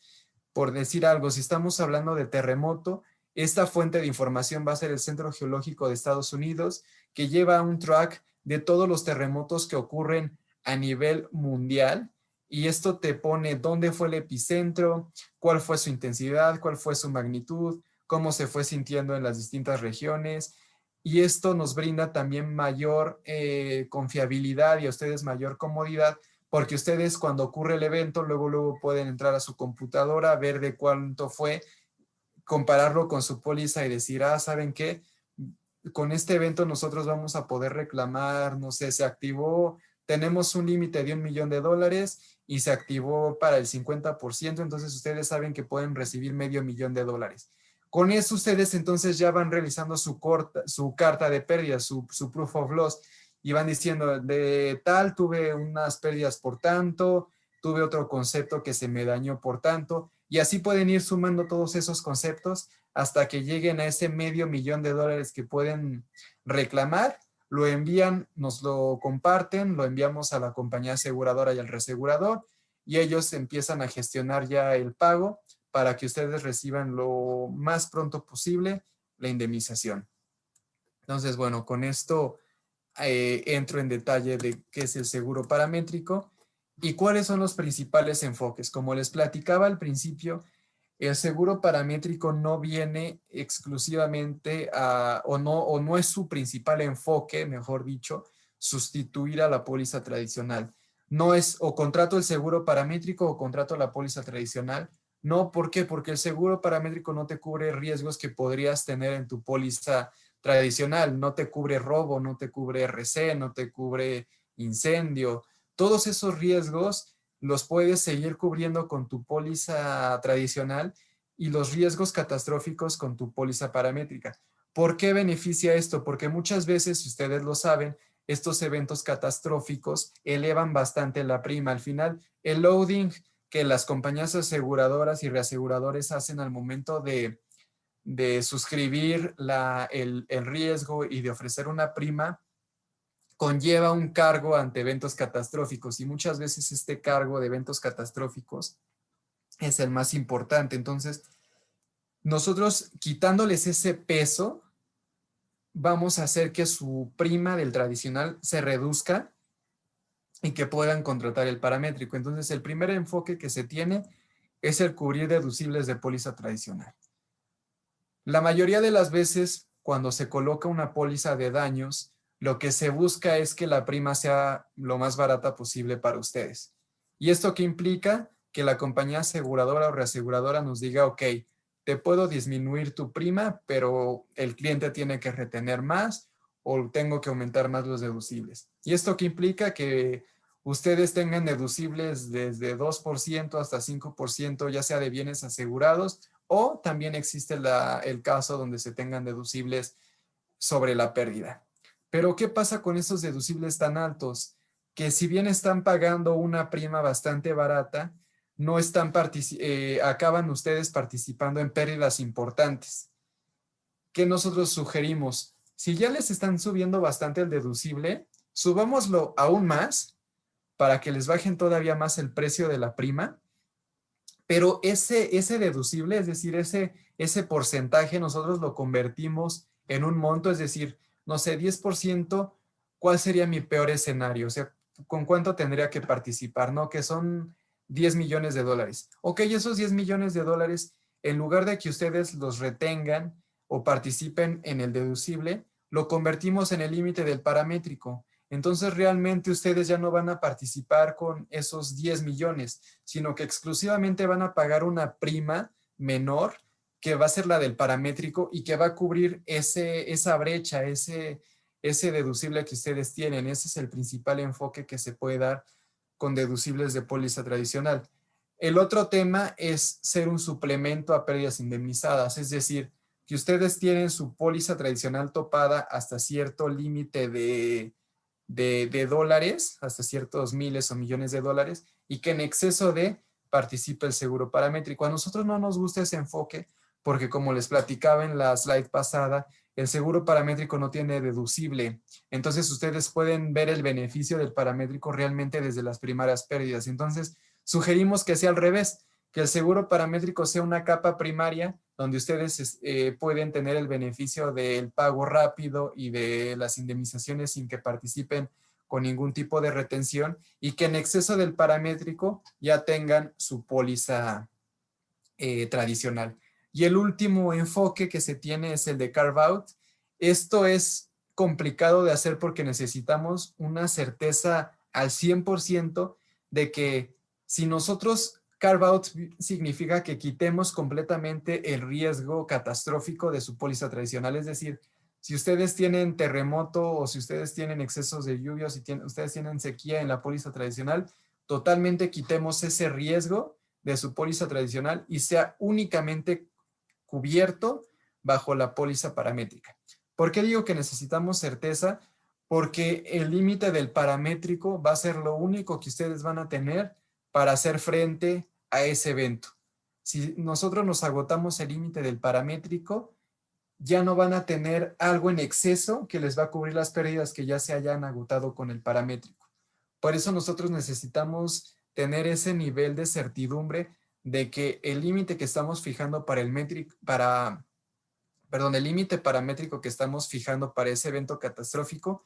Por decir algo, si estamos hablando de terremoto, esta fuente de información va a ser el Centro Geológico de Estados Unidos, que lleva un track de todos los terremotos que ocurren a nivel mundial, y esto te pone dónde fue el epicentro, cuál fue su intensidad, cuál fue su magnitud, cómo se fue sintiendo en las distintas regiones, y esto nos brinda también mayor confiabilidad y a ustedes mayor comodidad, porque ustedes cuando ocurre el evento, luego pueden entrar a su computadora, ver de cuánto fue, compararlo con su póliza y decir, ¿saben qué? Con este evento nosotros vamos a poder reclamar, no sé, se activó, tenemos un límite de $1,000,000 y se activó para el 50%, entonces ustedes saben que pueden recibir $500,000. Con eso ustedes entonces ya van realizando su carta de pérdidas, su proof of loss, y van diciendo, de tal, tuve unas pérdidas por tanto, tuve otro concepto que se me dañó por tanto, y así pueden ir sumando todos esos conceptos hasta que lleguen a ese $500,000 que pueden reclamar, lo envían, nos lo comparten, lo enviamos a la compañía aseguradora y al reasegurador, y ellos empiezan a gestionar ya el pago para que ustedes reciban lo más pronto posible la indemnización. Entonces, bueno, con esto entro en detalle de qué es el seguro paramétrico y cuáles son los principales enfoques. Como les platicaba al principio, el seguro paramétrico no viene exclusivamente o no es su principal enfoque, mejor dicho, sustituir a la póliza tradicional. No es o contrato el seguro paramétrico o contrato la póliza tradicional. No, ¿por qué? Porque el seguro paramétrico no te cubre riesgos que podrías tener en tu póliza tradicional. No te cubre robo, no te cubre RC, no te cubre incendio. Todos esos riesgos los puedes seguir cubriendo con tu póliza tradicional y los riesgos catastróficos con tu póliza paramétrica. ¿Por qué beneficia esto? Porque muchas veces, si ustedes lo saben, estos eventos catastróficos elevan bastante la prima. Al final, el loading que las compañías aseguradoras y reaseguradores hacen al momento de suscribir el riesgo y de ofrecer una prima, conlleva un cargo ante eventos catastróficos y muchas veces este cargo de eventos catastróficos es el más importante. Entonces, nosotros quitándoles ese peso, vamos a hacer que su prima del tradicional se reduzca y que puedan contratar el paramétrico. Entonces, el primer enfoque que se tiene es el cubrir deducibles de póliza tradicional. La mayoría de las veces, cuando se coloca una póliza de daños, lo que se busca es que la prima sea lo más barata posible para ustedes. ¿Y esto qué implica? Que la compañía aseguradora o reaseguradora nos diga, ok, te puedo disminuir tu prima, pero el cliente tiene que retener más o tengo que aumentar más los deducibles. ¿Y esto qué implica? Que ustedes tengan deducibles desde 2% hasta 5%, ya sea de bienes asegurados, o también existe el caso donde se tengan deducibles sobre la pérdida. Pero ¿qué pasa con esos deducibles tan altos? Que si bien están pagando una prima bastante barata, no están acaban ustedes participando en pérdidas importantes. ¿Qué nosotros sugerimos? Si ya les están subiendo bastante el deducible, subámoslo aún más para que les bajen todavía más el precio de la prima, Pero ese deducible, es decir, ese porcentaje, nosotros lo convertimos en un monto, es decir, no sé, 10%, ¿cuál sería mi peor escenario? O sea, ¿con cuánto tendría que participar? ¿No? Que son 10 millones de dólares. Ok, esos 10 millones de dólares, en lugar de que ustedes los retengan o participen en el deducible, lo convertimos en el límite del paramétrico. Entonces, realmente ustedes ya no van a participar con esos 10 millones, sino que exclusivamente van a pagar una prima menor que va a ser la del paramétrico y que va a cubrir esa brecha, ese deducible que ustedes tienen. Ese es el principal enfoque que se puede dar con deducibles de póliza tradicional. El otro tema es ser un suplemento a pérdidas indemnizadas, es decir, que ustedes tienen su póliza tradicional topada hasta cierto límite de dólares, hasta ciertos miles o millones de dólares, y que en exceso de participe el seguro paramétrico. A nosotros no nos gusta ese enfoque porque, como les platicaba en la slide pasada, el seguro paramétrico no tiene deducible. Entonces ustedes pueden ver el beneficio del paramétrico realmente desde las primarias pérdidas. Entonces sugerimos que sea al revés, que el seguro paramétrico sea una capa primaria donde ustedes pueden tener el beneficio del pago rápido y de las indemnizaciones sin que participen con ningún tipo de retención, y que en exceso del paramétrico ya tengan su póliza tradicional. Y el último enfoque que se tiene es el de carve out. Esto es complicado de hacer porque necesitamos una certeza al 100% de que si nosotros carve out significa que quitemos completamente el riesgo catastrófico de su póliza tradicional. Es decir, si ustedes tienen terremoto o si ustedes tienen excesos de lluvia o si ustedes tienen sequía en la póliza tradicional, totalmente quitemos ese riesgo de su póliza tradicional y sea únicamente cubierto bajo la póliza paramétrica. ¿Por qué digo que necesitamos certeza? Porque el límite del paramétrico va a ser lo único que ustedes van a tener para hacer frente a ese evento. Si nosotros nos agotamos el límite del paramétrico, ya no van a tener algo en exceso que les va a cubrir las pérdidas que ya se hayan agotado con el paramétrico. Por eso nosotros necesitamos tener ese nivel de certidumbre de que el límite que estamos fijando para el límite paramétrico que estamos fijando para ese evento catastrófico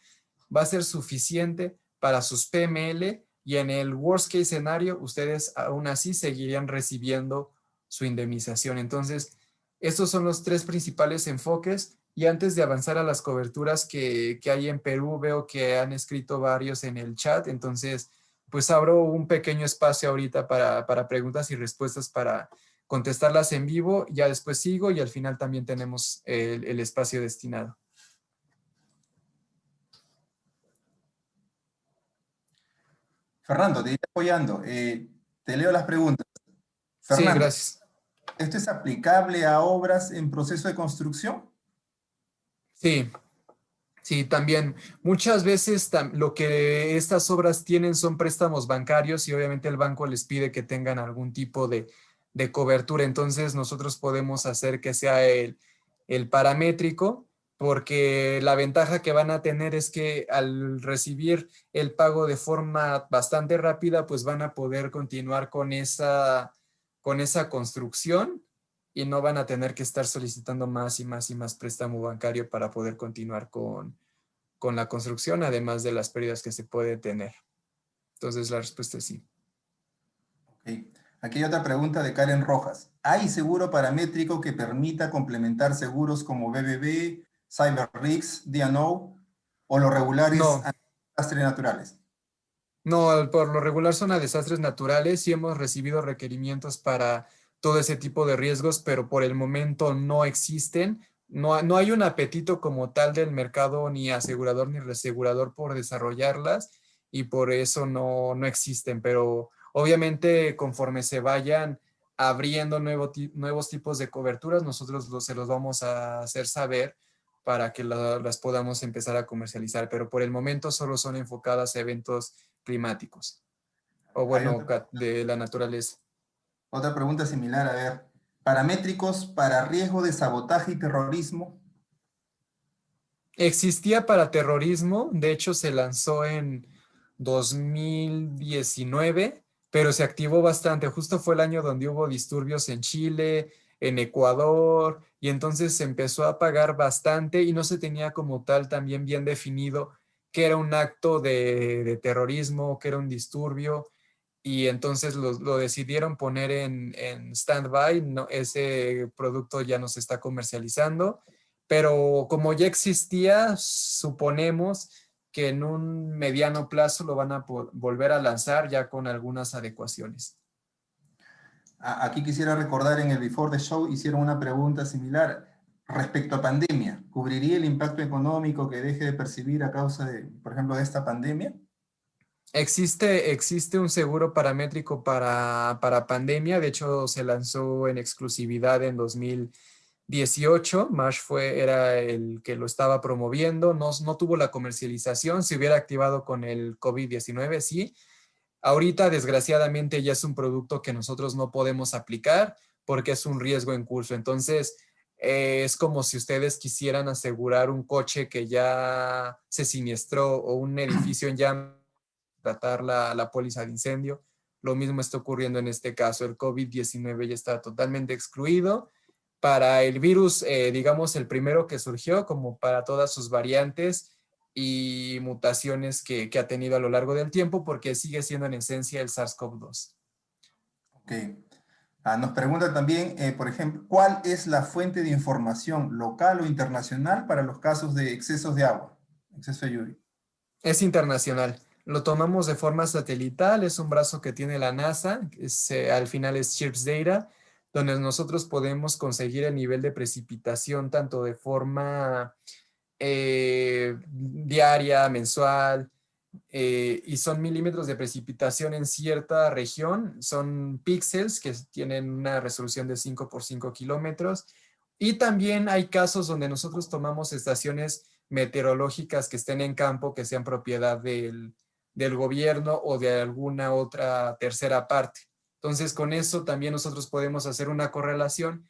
va a ser suficiente para sus PML, y en el worst case escenario ustedes aún así seguirían recibiendo su indemnización. Entonces, estos son los tres principales enfoques. Y antes de avanzar a las coberturas que hay en Perú, veo que han escrito varios en el chat. Entonces, pues abro un pequeño espacio ahorita para preguntas y respuestas para contestarlas en vivo. Ya después sigo y al final también tenemos el espacio destinado. Fernando, te iré apoyando. Te leo las preguntas. Sí, Fernando, gracias. ¿esto es aplicable a obras en proceso de construcción? Sí, sí, también. Muchas veces lo que estas obras tienen son préstamos bancarios y obviamente el banco les pide que tengan algún tipo de cobertura. Entonces nosotros podemos hacer que sea el paramétrico, porque la ventaja que van a tener es que al recibir el pago de forma bastante rápida, pues van a poder continuar con esa construcción y no van a tener que estar solicitando más y más y más préstamo bancario para poder continuar con la construcción, además de las pérdidas que se puede tener. Entonces la respuesta es sí. Ok. Aquí hay otra pregunta de Karen Rojas. ¿Hay seguro paramétrico que permita complementar seguros como BBB, CyberRisks, D&O o los regulares No, desastres naturales? no, por lo regular son a desastres naturales y hemos recibido requerimientos para todo ese tipo de riesgos, pero por el momento no existen. No hay un apetito como tal del mercado, ni asegurador ni reasegurador, por desarrollarlas, y por eso no existen. Pero obviamente conforme se vayan abriendo nuevos tipos de coberturas, nosotros se los vamos a hacer saber para que las podamos empezar a comercializar. Pero por el momento solo son enfocadas a eventos climáticos o Hay bueno, de la naturaleza. otra pregunta similar, a ver. ¿Paramétricos para riesgo de sabotaje y terrorismo? Existía para terrorismo, de hecho se lanzó en 2019, pero se activó bastante. Justo fue el año donde hubo disturbios en Chile, en Ecuador, y entonces se empezó a pagar bastante y no se tenía como tal también bien definido que era un acto de terrorismo, que era un disturbio, y entonces lo decidieron poner en stand-by. No, ese producto ya no se está comercializando, pero como ya existía, suponemos que en un mediano plazo lo van a volver a lanzar ya con algunas adecuaciones. Aquí quisiera recordar en el Before the Show hicieron una pregunta similar respecto a pandemia. ¿Cubriría el impacto económico que deje de percibir a causa de, por ejemplo, de esta pandemia? Existe un seguro paramétrico para pandemia. De hecho, se lanzó en exclusividad en 2018. Era el que lo estaba promoviendo. No, no tuvo la comercialización. Se hubiera activado con el COVID-19, sí. Ahorita, desgraciadamente, ya es un producto que nosotros no podemos aplicar porque es un riesgo en curso. Entonces, es como si ustedes quisieran asegurar un coche que ya se siniestró o un edificio en llamas, tratar la póliza de incendio. Lo mismo está ocurriendo en este caso. El COVID-19 ya está totalmente excluido. Para el virus, digamos, el primero que surgió, como para todas sus variantes y mutaciones que ha tenido a lo largo del tiempo, porque sigue siendo en esencia el SARS-CoV-2. Ok. Nos pregunta también, por ejemplo, ¿cuál es la fuente de información local o internacional para los casos de excesos de agua, exceso de lluvia? Es internacional. Lo tomamos de forma satelital, es un brazo que tiene la NASA, al final es CHIRPS Data, donde nosotros podemos conseguir el nivel de precipitación tanto de forma diaria, mensual, y son milímetros de precipitación en cierta región. Son píxeles que tienen una resolución de 5 por 5 kilómetros. Y también hay casos donde nosotros tomamos estaciones meteorológicas que estén en campo, que sean propiedad del gobierno o de alguna otra tercera parte. Entonces, con eso también nosotros podemos hacer una correlación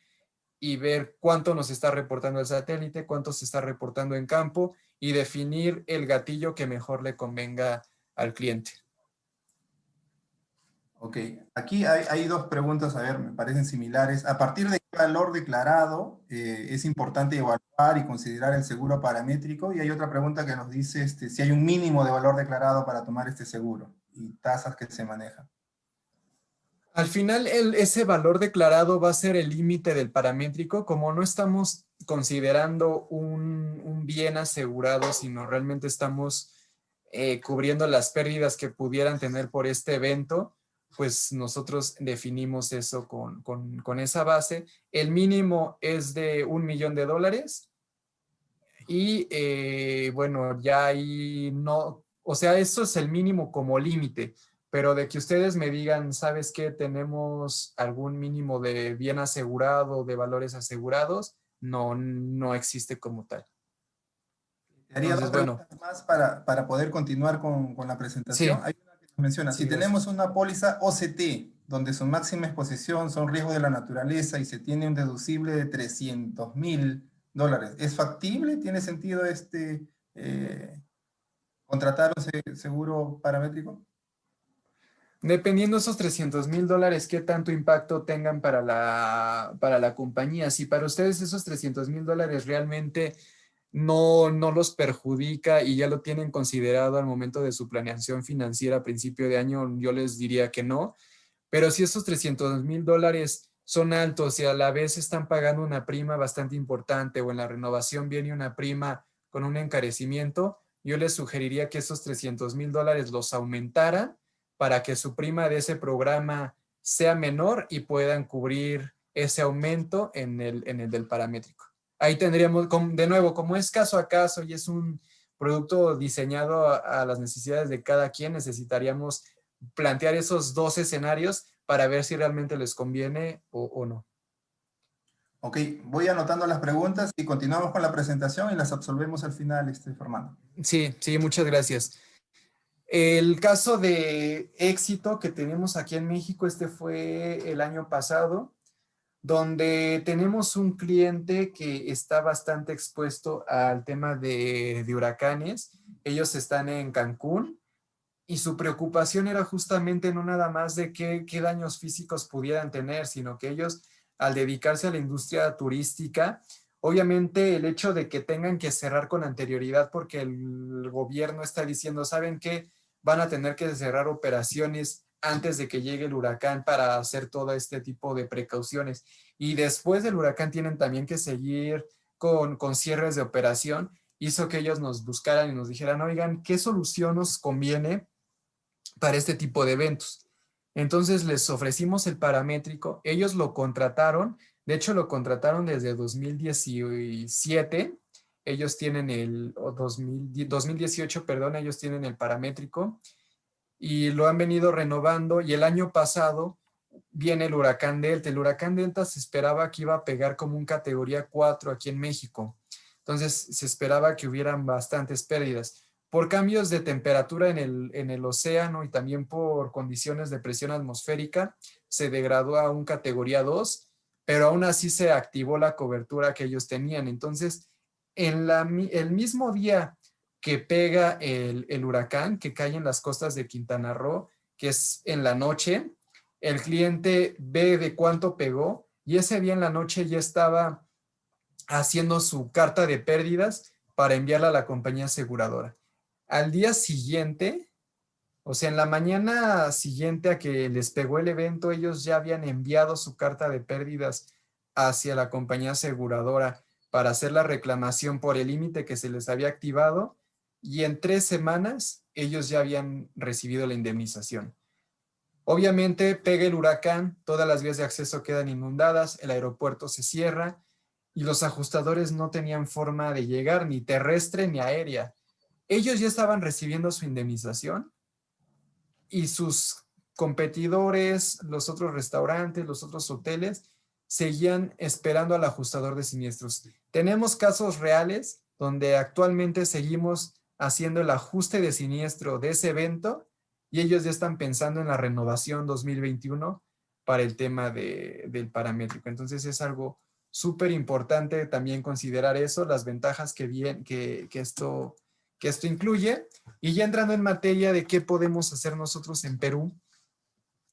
y ver cuánto nos está reportando el satélite, cuánto se está reportando en campo y definir el gatillo que mejor le convenga al cliente. Ok, aquí hay dos preguntas, a ver, me parecen similares. ¿A partir de qué valor declarado es importante evaluar y considerar el seguro paramétrico? Y hay otra pregunta que nos dice si hay un mínimo de valor declarado para tomar este seguro y tasas que se manejan. Al final, ese valor declarado va a ser el límite del paramétrico. Como no estamos considerando un bien asegurado, sino realmente estamos cubriendo las pérdidas que pudieran tener por este evento, pues nosotros definimos eso con esa base. El mínimo es de $1 millón y bueno, ya ahí no, o sea, eso es el mínimo como límite, pero de que ustedes me digan, ¿sabes qué? Tenemos algún mínimo de bien asegurado, de valores asegurados, no, no existe como tal. Te haría dos Entonces, bueno, preguntas más para poder continuar con la presentación. sí, Hay una que nos menciona, sí, si tenemos gracias. una póliza OCT, donde su máxima exposición son riesgos de la naturaleza y se tiene un deducible de $300,000, ¿es factible? ¿Tiene sentido contratar un seguro paramétrico? Dependiendo de esos $300,000, qué tanto impacto tengan para la compañía. Si para ustedes esos $300,000 realmente no los perjudica y ya lo tienen considerado al momento de su planeación financiera a principio de año, yo les diría que no. Pero si esos $300,000 son altos y a la vez están pagando una prima bastante importante o en la renovación viene una prima con un encarecimiento, yo les sugeriría que esos $300,000 los aumentaran para que su prima de ese programa sea menor y puedan cubrir ese aumento en el del paramétrico. Ahí tendríamos, de nuevo, como es caso a caso y es un producto diseñado a las necesidades de cada quien, necesitaríamos plantear esos dos escenarios para ver si realmente les conviene o no. Ok, voy anotando las preguntas y continuamos con la presentación y las absolvemos al final, Fernando. Sí, sí, muchas gracias. El caso de éxito que tenemos aquí en México, este fue el año pasado, donde tenemos un cliente que está bastante expuesto al tema de huracanes. Ellos están en Cancún y su preocupación era justamente no nada más de qué daños físicos pudieran tener, sino que ellos, al dedicarse a la industria turística, obviamente el hecho de que tengan que cerrar con anterioridad porque el gobierno está diciendo, ¿saben qué? Van a tener que cerrar operaciones antes de que llegue el huracán para hacer todo este tipo de precauciones. Y después del huracán tienen también que seguir con cierres de operación. Hizo que ellos nos buscaran y nos dijeran, oigan, ¿qué solución nos conviene para este tipo de eventos? Entonces les ofrecimos el paramétrico, ellos lo contrataron, de hecho lo contrataron desde 2017, ellos tienen el, o 2018, perdón, ellos tienen el paramétrico y lo han venido renovando y el año pasado viene el huracán Delta. El huracán Delta se esperaba que iba a pegar como un categoría 4 aquí en México. Entonces se esperaba que hubieran bastantes pérdidas. Por cambios de temperatura en el océano y también por condiciones de presión atmosférica, se degradó a un categoría 2, pero aún así se activó la cobertura que ellos tenían. Entonces, el mismo día que pega el huracán, que cae en las costas de Quintana Roo, que es en la noche, el cliente ve de cuánto pegó y ese día en la noche ya estaba haciendo su carta de pérdidas para enviarla a la compañía aseguradora. Al día siguiente, o sea, en la mañana siguiente a que les pegó el evento, ellos ya habían enviado su carta de pérdidas hacia la compañía aseguradora para hacer la reclamación por el límite que se les había activado y en 3 semanas ellos ya habían recibido la indemnización. Obviamente pega el huracán, todas las vías de acceso quedan inundadas, el aeropuerto se cierra y los ajustadores no tenían forma de llegar, ni terrestre ni aérea. Ellos ya estaban recibiendo su indemnización y sus competidores, los otros restaurantes, los otros hoteles, seguían esperando al ajustador de siniestros. Tenemos casos reales donde actualmente seguimos haciendo el ajuste de siniestro de ese evento y ellos ya están pensando en la renovación 2021 para el tema del paramétrico. Entonces es algo súper importante también considerar eso, las ventajas que esto incluye. Y ya entrando en materia de qué podemos hacer nosotros en Perú,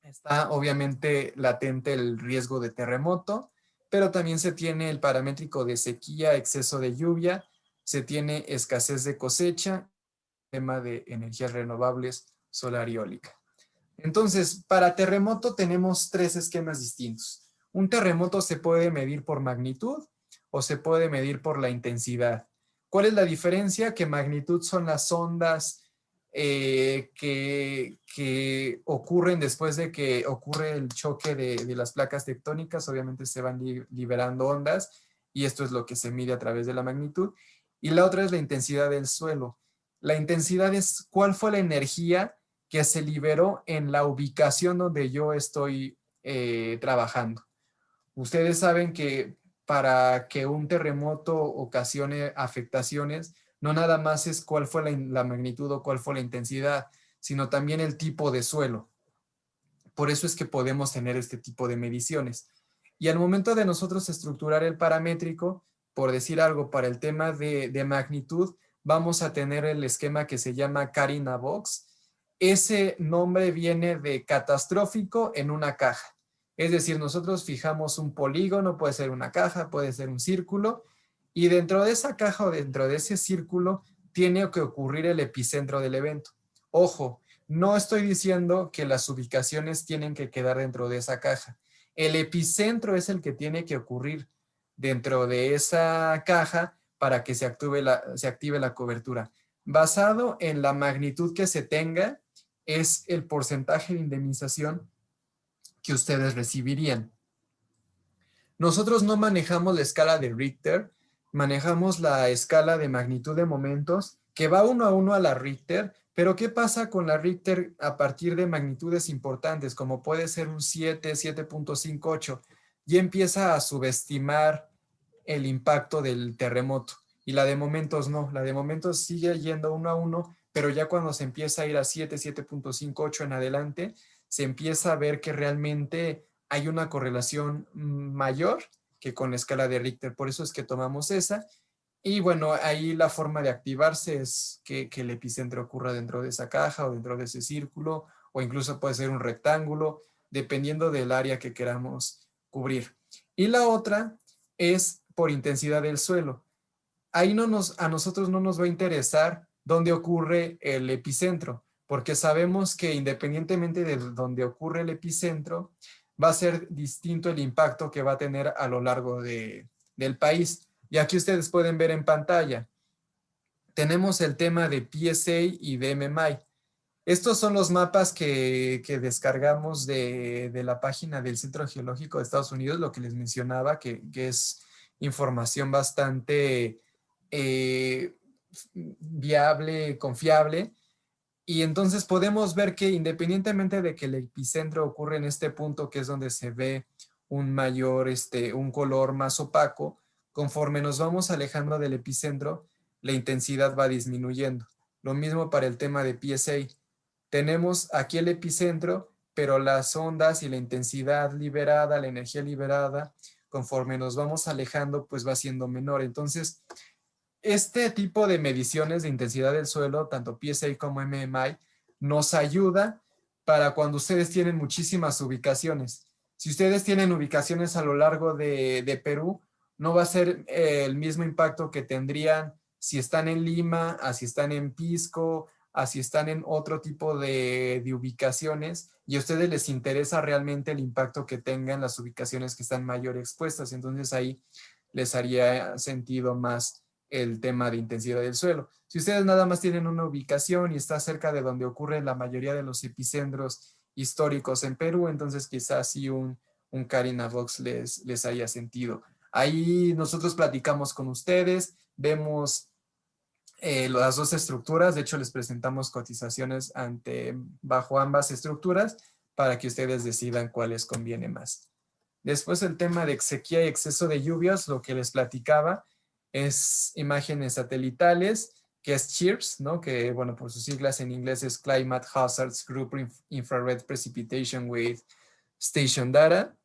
está obviamente latente el riesgo de terremoto, pero también se tiene el paramétrico de sequía, exceso de lluvia, se tiene escasez de cosecha, tema de energías renovables, solar y eólica. Entonces, para terremoto tenemos 3 esquemas distintos. Un terremoto se puede medir por magnitud o se puede medir por la intensidad. ¿Cuál es la diferencia? Que magnitud son las ondas que ocurren después de que ocurre el choque de las placas tectónicas. Obviamente se van liberando ondas y esto es lo que se mide a través de la magnitud. Y la otra es la intensidad del suelo. La intensidad es cuál fue la energía que se liberó en la ubicación donde yo estoy trabajando. Ustedes saben que para que un terremoto ocasione afectaciones, no nada más es cuál fue la magnitud o cuál fue la intensidad, sino también el tipo de suelo. Por eso es que podemos tener este tipo de mediciones. Y al momento de nosotros estructurar el paramétrico, por decir algo, para el tema de magnitud, vamos a tener el esquema que se llama Carina Box. Ese nombre viene de catastrófico en una caja. Es decir, nosotros fijamos un polígono, puede ser una caja, puede ser un círculo, y dentro de esa caja o dentro de ese círculo tiene que ocurrir el epicentro del evento. Ojo, no estoy diciendo que las ubicaciones tienen que quedar dentro de esa caja. El epicentro es el que tiene que ocurrir dentro de esa caja para que se active la cobertura. Basado en la magnitud que se tenga, es el porcentaje de indemnización que ustedes recibirían. Nosotros no manejamos la escala de Richter, manejamos la escala de magnitud de momentos que va 1 a 1 a la Richter, pero ¿qué pasa con la Richter a partir de magnitudes importantes, como puede ser un 7, 7.58? Ya empieza a subestimar el impacto del terremoto. Y la de momentos no, la de momentos sigue yendo 1 a 1, pero ya cuando se empieza a ir a 7, 7.58 en adelante, se empieza a ver que realmente hay una correlación mayor que con la escala de Richter. Por eso es que tomamos esa. Y bueno, ahí la forma de activarse es que el epicentro ocurra dentro de esa caja o dentro de ese círculo, o incluso puede ser un rectángulo, dependiendo del área que queramos cubrir. Y la otra es por intensidad del suelo. Ahí a nosotros no nos va a interesar dónde ocurre el epicentro, porque sabemos que independientemente de dónde ocurre el epicentro, va a ser distinto el impacto que va a tener a lo largo del país. Y aquí ustedes pueden ver en pantalla, tenemos el tema de PSA y de MMI. Estos son los mapas que descargamos de la página del Centro Geológico de Estados Unidos, lo que les mencionaba, que es información bastante eh, viable, confiable. Y entonces podemos ver que independientemente de que el epicentro ocurre en este punto, que es donde se ve un mayor, un color más opaco, conforme nos vamos alejando del epicentro, la intensidad va disminuyendo. Lo mismo para el tema de PSA. Tenemos aquí el epicentro, pero las ondas y la intensidad liberada, la energía liberada, conforme nos vamos alejando, pues va siendo menor. Entonces, este tipo de mediciones de intensidad del suelo, tanto PSA como MMI, nos ayuda para cuando ustedes tienen muchísimas ubicaciones. Si ustedes tienen ubicaciones a lo largo de Perú, no va a ser el mismo impacto que tendrían si están en Lima, a si están en Pisco, a si están en otro tipo de ubicaciones, y a ustedes les interesa realmente el impacto que tengan las ubicaciones que están mayor expuestas. Entonces ahí les haría sentido más el tema de intensidad del suelo. Si ustedes nada más tienen una ubicación y está cerca de donde ocurren la mayoría de los epicentros históricos en Perú, entonces quizás sí un Carina Vox les haya sentido. Ahí nosotros platicamos con ustedes, vemos las dos estructuras, de hecho les presentamos cotizaciones bajo ambas estructuras para que ustedes decidan cuál les conviene más. Después el tema de sequía y exceso de lluvias, lo que les platicaba, es imágenes satelitales, que es CHIRPS, ¿no? Que, bueno, por sus siglas en inglés es Climate Hazards Group Infrared Precipitation with Station Data.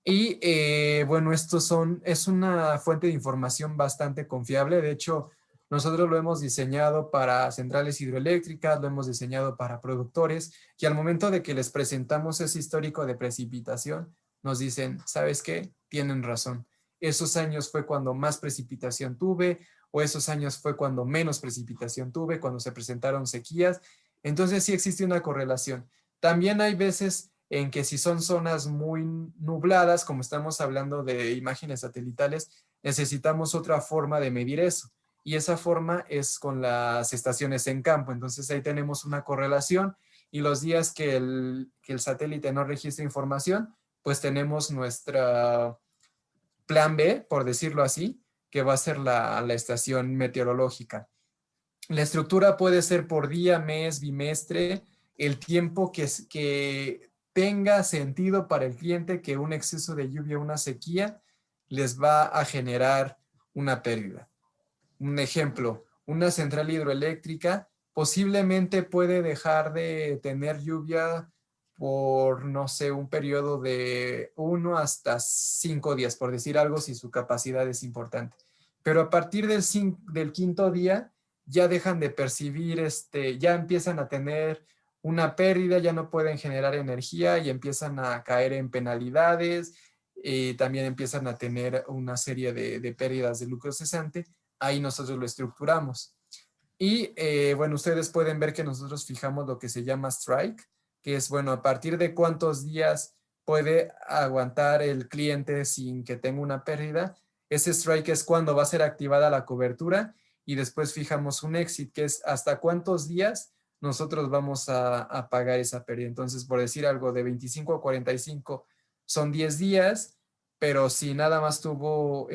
Y, bueno, es una fuente de información bastante confiable. De hecho, nosotros lo hemos diseñado para centrales hidroeléctricas, lo hemos diseñado para productores, y al momento de que les presentamos ese histórico de precipitación, nos dicen, ¿sabes qué? Tienen razón. Esos años fue cuando más precipitación tuve, o esos años fue cuando menos precipitación tuve, cuando se presentaron sequías. Entonces sí existe una correlación. También hay veces en que si son zonas muy nubladas, como estamos hablando de imágenes satelitales, necesitamos otra forma de medir eso. Y esa forma es con las estaciones en campo. Entonces ahí tenemos una correlación, y los días que el satélite no registra información, pues tenemos nuestra plan B, por decirlo así, que va a ser la estación meteorológica. La estructura puede ser por día, mes, bimestre, el tiempo que tenga sentido para el cliente que un exceso de lluvia o una sequía les va a generar una pérdida. Un ejemplo, una central hidroeléctrica posiblemente puede dejar de tener lluvia por, no sé, un periodo de 1 hasta 5 días, por decir algo, si su capacidad es importante. Pero a partir del quinto día ya dejan de percibir, ya empiezan a tener una pérdida, ya no pueden generar energía y empiezan a caer en penalidades, y también empiezan a tener una serie de pérdidas de lucro cesante. Ahí nosotros lo estructuramos. Y, bueno, ustedes pueden ver que nosotros fijamos lo que se llama strike, que es, bueno, a partir de cuántos días puede aguantar el cliente sin que tenga una pérdida. Ese strike es cuando va a ser activada la cobertura, y después fijamos un exit, que es hasta cuántos días nosotros vamos a pagar esa pérdida. Entonces, por decir algo, de 25 a 45 son 10 días, pero si nada más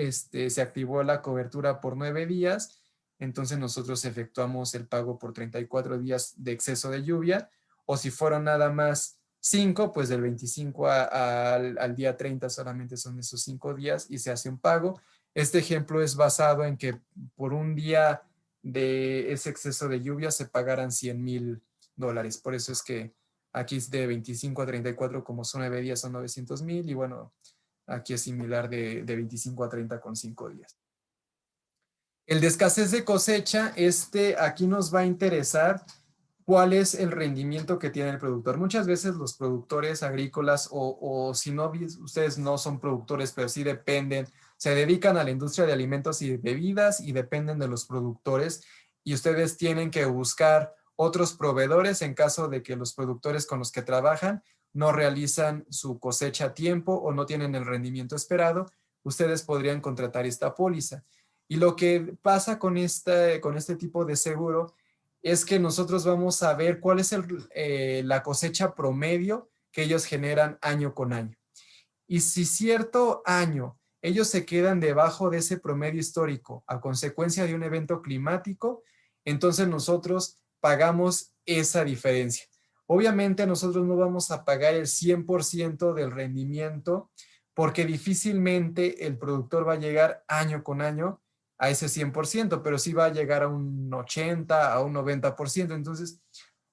se activó la cobertura por 9 días, entonces nosotros efectuamos el pago por 34 días de exceso de lluvia, o si fueron nada más 5, pues del 25 al día 30 solamente son esos 5 días y se hace un pago. Este ejemplo es basado en que por un día de ese exceso de lluvia se pagaran $100,000. Por eso es que aquí es de 25 a 34, como son 9 días, son 900,000, y bueno, aquí es similar de 25 a 30 con 5 días. El de escasez de cosecha, aquí nos va a interesar cuál es el rendimiento que tiene el productor. Muchas veces los productores agrícolas, o si no, ustedes no son productores, pero sí dependen, se dedican a la industria de alimentos y bebidas y dependen de los productores, y ustedes tienen que buscar otros proveedores en caso de que los productores con los que trabajan no realizan su cosecha a tiempo o no tienen el rendimiento esperado. Ustedes podrían contratar esta póliza. Y lo que pasa con este tipo de seguro es que nosotros vamos a ver cuál es la cosecha promedio que ellos generan año con año. Y si cierto año ellos se quedan debajo de ese promedio histórico a consecuencia de un evento climático, entonces nosotros pagamos esa diferencia. Obviamente nosotros no vamos a pagar el 100% del rendimiento porque difícilmente el productor va a llegar año con año a ese 100%, pero sí va a llegar a un 80, a un 90%. Entonces,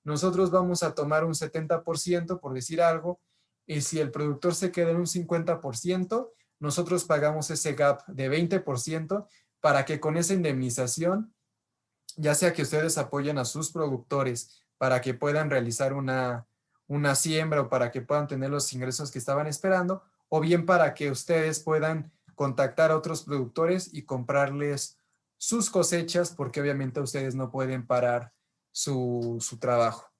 nosotros vamos a tomar un 70%, por decir algo, y si el productor se queda en un 50%, nosotros pagamos ese gap de 20% para que con esa indemnización, ya sea que ustedes apoyen a sus productores para que puedan realizar una siembra o para que puedan tener los ingresos que estaban esperando, o bien para que ustedes puedan contactar a otros productores y comprarles sus cosechas, porque obviamente ustedes no pueden parar su trabajo.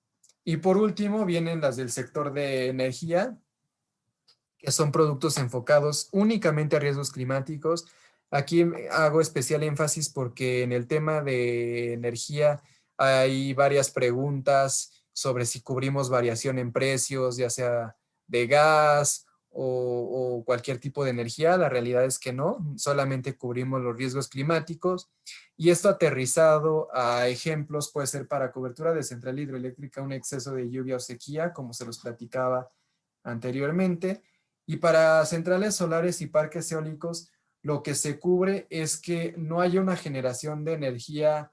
Y por último vienen las del sector de energía, que son productos enfocados únicamente a riesgos climáticos. Aquí hago especial énfasis porque en el tema de energía hay varias preguntas sobre si cubrimos variación en precios, ya sea de gas o cualquier tipo de energía. La realidad es que no, solamente cubrimos los riesgos climáticos, y esto aterrizado a ejemplos puede ser para cobertura de central hidroeléctrica, un exceso de lluvia o sequía, como se los platicaba anteriormente. Y para centrales solares y parques eólicos, lo que se cubre es que no haya una generación de energía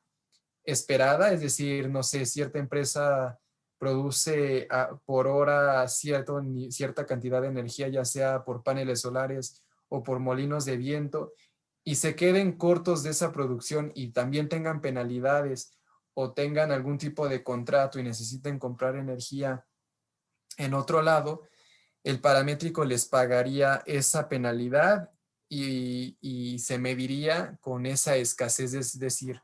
esperada, es decir, no sé, cierta empresa produce por hora cierta cantidad de energía, ya sea por paneles solares o por molinos de viento, y se queden cortos de esa producción y también tengan penalidades o tengan algún tipo de contrato y necesiten comprar energía en otro lado, el paramétrico les pagaría esa penalidad y se mediría con esa escasez, es decir,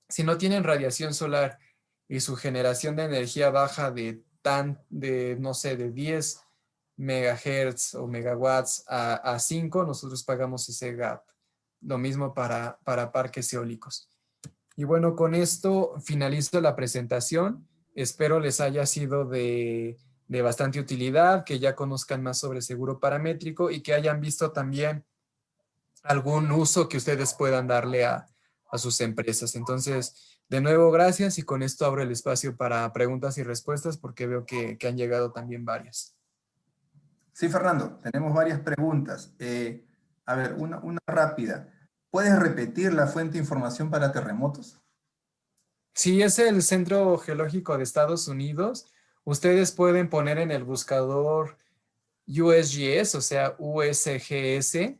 si no tienen radiación solar y su generación de energía baja no sé, de 10 megahertz o megawatts a 5, nosotros pagamos ese gap. Lo mismo para parques eólicos. Y bueno, con esto finalizo la presentación. Espero les haya sido de bastante utilidad, que ya conozcan más sobre seguro paramétrico y que hayan visto también algún uso que ustedes puedan darle a sus empresas. Entonces, de nuevo, gracias, y con esto abro el espacio para preguntas y respuestas porque veo que han llegado también varias. Sí, Fernando, tenemos varias preguntas. A ver, una rápida. ¿Puedes repetir la fuente de información para terremotos? Si es el Centro Geológico de Estados Unidos, ustedes pueden poner en el buscador USGS, o sea, USGS,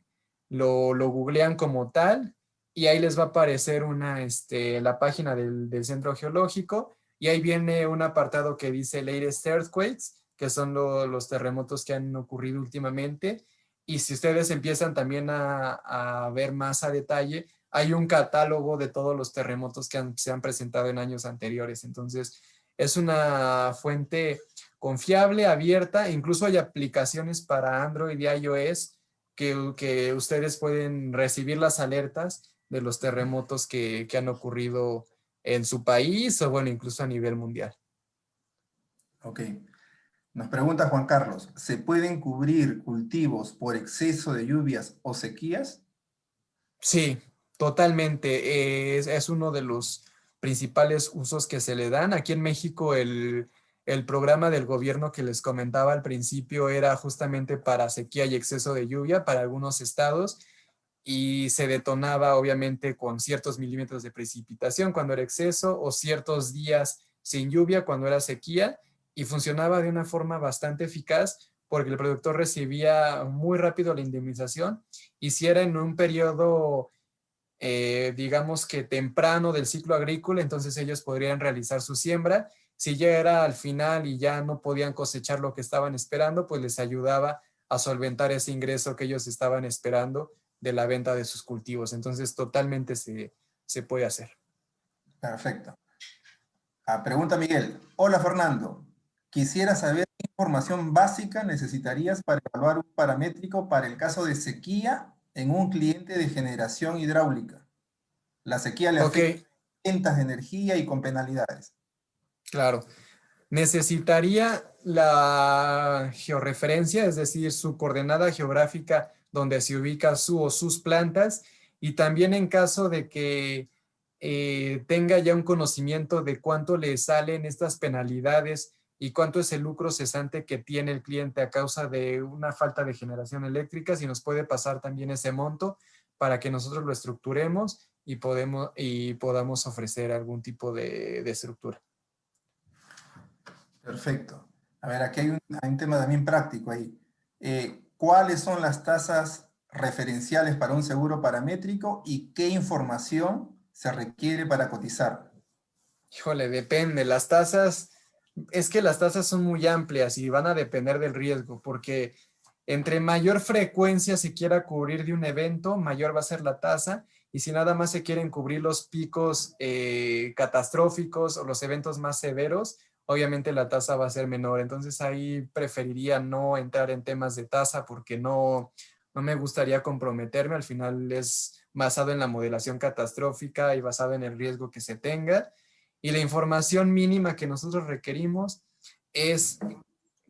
lo googlean como tal y ahí les va a aparecer la página del Centro Geológico, y ahí viene un apartado que dice Latest Earthquakes, que son los terremotos que han ocurrido últimamente. Y si ustedes empiezan también a ver más a detalle, hay un catálogo de todos los terremotos que se han presentado en años anteriores. Entonces, es una fuente confiable, abierta. Incluso hay aplicaciones para Android y iOS que ustedes pueden recibir las alertas de los terremotos que han ocurrido en su país o bueno, incluso a nivel mundial. Ok. Nos pregunta Juan Carlos, ¿se pueden cubrir cultivos por exceso de lluvias o sequías? Sí, totalmente. Es uno de los principales usos que se le dan. Aquí en México el programa del gobierno que les comentaba al principio era justamente para sequía y exceso de lluvia para algunos estados, y se detonaba obviamente con ciertos milímetros de precipitación cuando era exceso o ciertos días sin lluvia cuando era sequía, y funcionaba de una forma bastante eficaz porque el productor recibía muy rápido la indemnización, y si era en un periodo digamos que temprano del ciclo agrícola, entonces ellos podrían realizar su siembra. Si ya era al final y ya no podían cosechar lo que estaban esperando, pues les ayudaba a solventar ese ingreso que ellos estaban esperando de la venta de sus cultivos. Entonces, totalmente se puede hacer. Perfecto. Pregunta Miguel. Hola Fernando. Quisiera saber qué información básica necesitarías para evaluar un paramétrico para el caso de sequía en un cliente de generación hidráulica. La sequía le Ok, afecta a ventas de energía y con penalidades. claro. Necesitaría la georreferencia, es decir, su coordenada geográfica donde se ubica su o sus plantas, y también en caso de que tenga ya un conocimiento de cuánto le salen estas penalidades y cuánto es el lucro cesante que tiene el cliente a causa de una falta de generación eléctrica, si nos puede pasar también ese monto para que nosotros lo estructuremos y podamos ofrecer algún tipo de estructura. Perfecto. A ver, aquí hay un tema también práctico ahí. ¿Cuáles son las tasas referenciales para un seguro paramétrico y qué información se requiere para cotizar? Híjole, depende. Es que las tasas son muy amplias y van a depender del riesgo, porque entre mayor frecuencia se quiera cubrir de un evento, mayor va a ser la tasa, y si nada más se quieren cubrir los picos catastróficos o los eventos más severos, obviamente la tasa va a ser menor. Entonces ahí preferiría no entrar en temas de tasa porque no me gustaría comprometerme. Al final es basado en la modelación catastrófica y basado en el riesgo que se tenga. Y la información mínima que nosotros requerimos es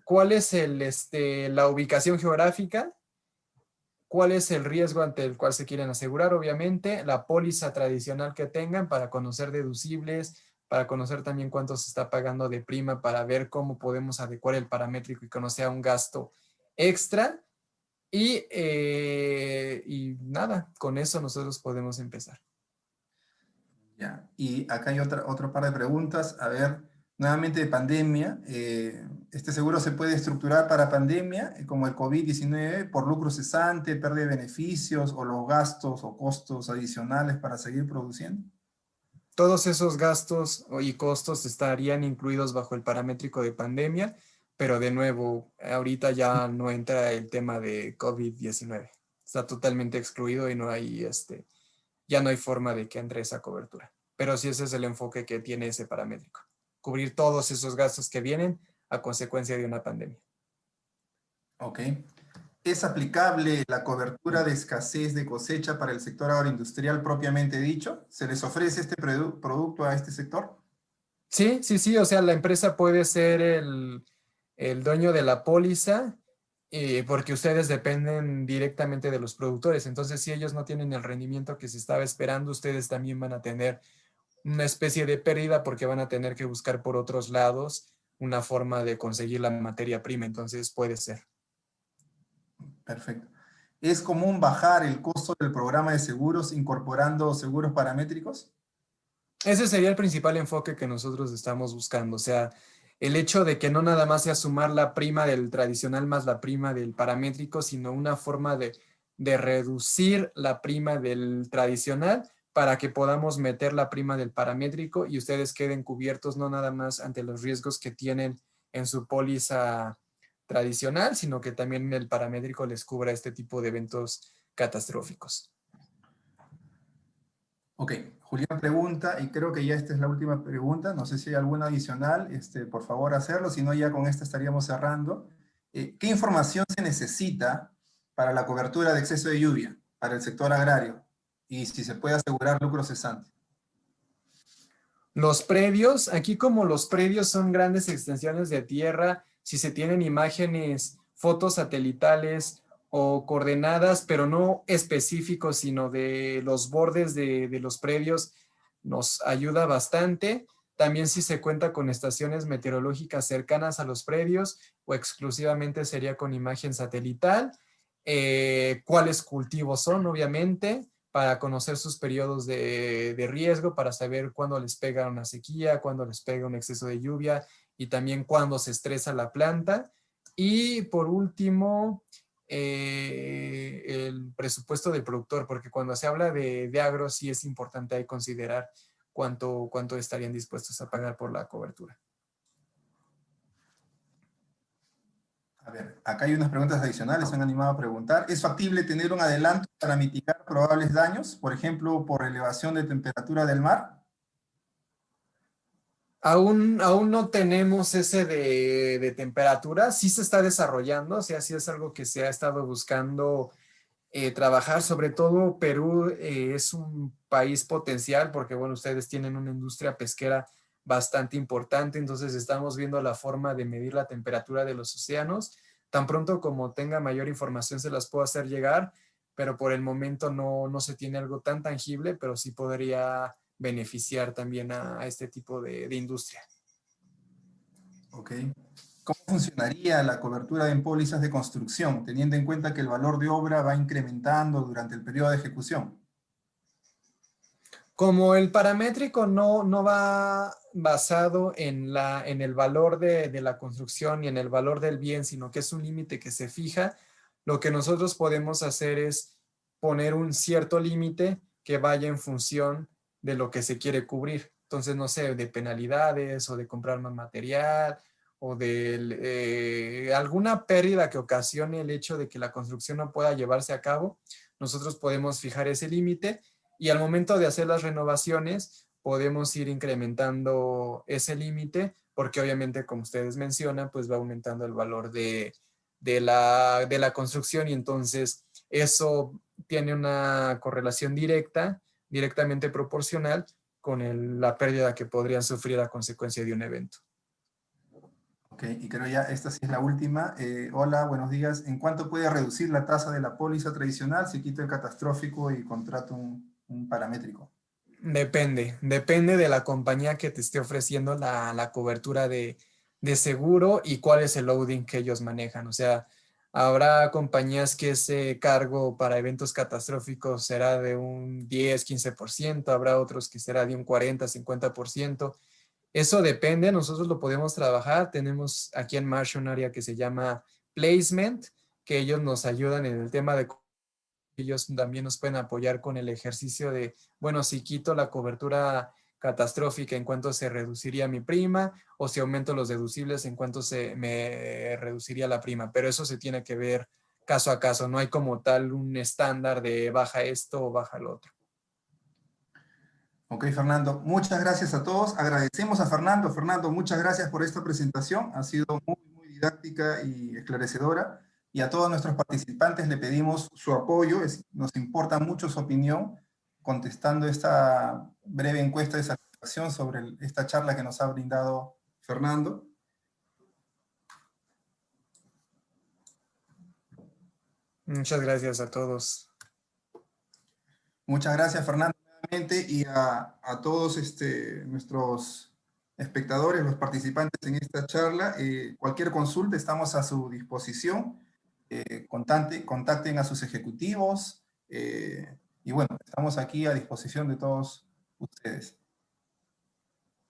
cuál es la ubicación geográfica, cuál es el riesgo ante el cual se quieren asegurar, obviamente, la póliza tradicional que tengan para conocer deducibles, para conocer también cuánto se está pagando de prima, para ver cómo podemos adecuar el paramétrico y que no sea un gasto extra. Y nada, con eso nosotros podemos empezar. Ya. Y acá hay otro par de preguntas. A ver, nuevamente de pandemia. ¿Este seguro se puede estructurar para pandemia, como el COVID-19, por lucro cesante, pérdida de beneficios o los gastos o costos adicionales para seguir produciendo? Todos esos gastos y costos estarían incluidos bajo el paramétrico de pandemia, pero de nuevo, ahorita ya no entra el tema de COVID-19. Está totalmente excluido y ya no hay forma de que entre esa cobertura. Pero sí, ese es el enfoque que tiene ese paramétrico. Cubrir todos esos gastos que vienen a consecuencia de una pandemia. Ok. ¿Es aplicable la cobertura de escasez de cosecha para el sector agroindustrial propiamente dicho? ¿Se les ofrece este producto a este sector? Sí, sí, sí, o sea, la empresa puede ser el dueño de la póliza porque ustedes dependen directamente de los productores. Entonces, si ellos no tienen el rendimiento que se estaba esperando, ustedes también van a tener una especie de pérdida porque van a tener que buscar por otros lados una forma de conseguir la materia prima. Entonces, puede ser. Perfecto. ¿Es común bajar el costo del programa de seguros incorporando seguros paramétricos? Ese sería el principal enfoque que nosotros estamos buscando. O sea, el hecho de que no nada más sea sumar la prima del tradicional más la prima del paramétrico, sino una forma de reducir la prima del tradicional para que podamos meter la prima del paramétrico y ustedes queden cubiertos no nada más ante los riesgos que tienen en su póliza tradicional, sino que también el paramétrico les cubra este tipo de eventos catastróficos. Ok, Julián pregunta, y creo que ya esta es la última pregunta, no sé si hay alguna adicional, por favor hacerlo, si no ya con esta estaríamos cerrando. ¿Qué información se necesita para la cobertura de exceso de lluvia para el sector agrario? Y si se puede asegurar lucro cesante. Los predios, aquí como los predios son grandes extensiones de tierra, si se tienen imágenes, fotos satelitales o coordenadas, pero no específicos, sino de los bordes de los predios, nos ayuda bastante. También si se cuenta con estaciones meteorológicas cercanas a los predios o exclusivamente sería con imagen satelital. Cuáles cultivos son, obviamente, para conocer sus periodos de riesgo, para saber cuándo les pega una sequía, cuándo les pega un exceso de lluvia y también cuándo se estresa la planta. Y por último, el presupuesto del productor, porque cuando se habla de agro sí es importante ahí considerar cuánto estarían dispuestos a pagar por la cobertura. A ver, acá hay unas preguntas adicionales, se han animado a preguntar. ¿Es factible tener un adelanto para mitigar probables daños, por ejemplo, por elevación de temperatura del mar? Aún no tenemos ese de temperatura, sí se está desarrollando, o sea, sí es algo que se ha estado buscando trabajar, sobre todo Perú es un país potencial porque, bueno, ustedes tienen una industria pesquera bastante importante, entonces estamos viendo la forma de medir la temperatura de los océanos. Tan pronto como tenga mayor información se las puedo hacer llegar, pero por el momento no se tiene algo tan tangible, pero sí podría beneficiar también a este tipo de industria. Ok. ¿Cómo funcionaría la cobertura en pólizas de construcción, teniendo en cuenta que el valor de obra va incrementando durante el periodo de ejecución? Como el paramétrico no va basado en el valor de la construcción y en el valor del bien, sino que es un límite que se fija, lo que nosotros podemos hacer es poner un cierto límite que vaya en función de lo que se quiere cubrir. Entonces, no sé, de penalidades o de comprar más material o de alguna pérdida que ocasione el hecho de que la construcción no pueda llevarse a cabo, nosotros podemos fijar ese límite y al momento de hacer las renovaciones podemos ir incrementando ese límite porque obviamente, como ustedes mencionan, pues va aumentando el valor de la construcción y entonces eso tiene una correlación directamente proporcional con la pérdida que podrían sufrir a consecuencia de un evento. Ok, y creo ya esta sí es la última. Hola, buenos días. ¿En cuánto puede reducir la tasa de la póliza tradicional si quito el catastrófico y contrato un paramétrico? Depende de la compañía que te esté ofreciendo la cobertura de seguro y cuál es el loading que ellos manejan. O sea, habrá compañías que ese cargo para eventos catastróficos será de un 10-15%, habrá otros que será de un 40-50%. Eso depende, nosotros lo podemos trabajar. Tenemos aquí en Marsh un área que se llama Placement, que ellos nos ayudan en el tema de ellos también nos pueden apoyar con el ejercicio de, bueno, si quito la cobertura catastrófica, ¿en cuánto se reduciría mi prima? O si aumento los deducibles, ¿en cuánto se me reduciría la prima? Pero eso se tiene que ver caso a caso. No hay como tal un estándar de baja esto o baja lo otro. Ok, Fernando, muchas gracias a todos. Agradecemos a Fernando. Fernando, muchas gracias por esta presentación. Ha sido muy didáctica y esclarecedora. Y a todos nuestros participantes le pedimos su apoyo. Nos importa mucho su opinión contestando esta breve encuesta de satisfacción sobre esta charla que nos ha brindado Fernando. Muchas gracias a todos. Muchas gracias, Fernando, nuevamente, y a todos nuestros espectadores, los participantes en esta charla. Cualquier consulta, estamos a su disposición. Contacten a sus ejecutivos. Y bueno, estamos aquí a disposición de todos ustedes.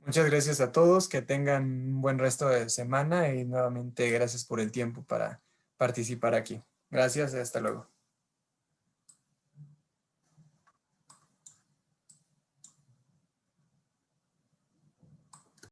Muchas gracias a todos, que tengan un buen resto de semana y nuevamente gracias por el tiempo para participar aquí. Gracias y hasta luego.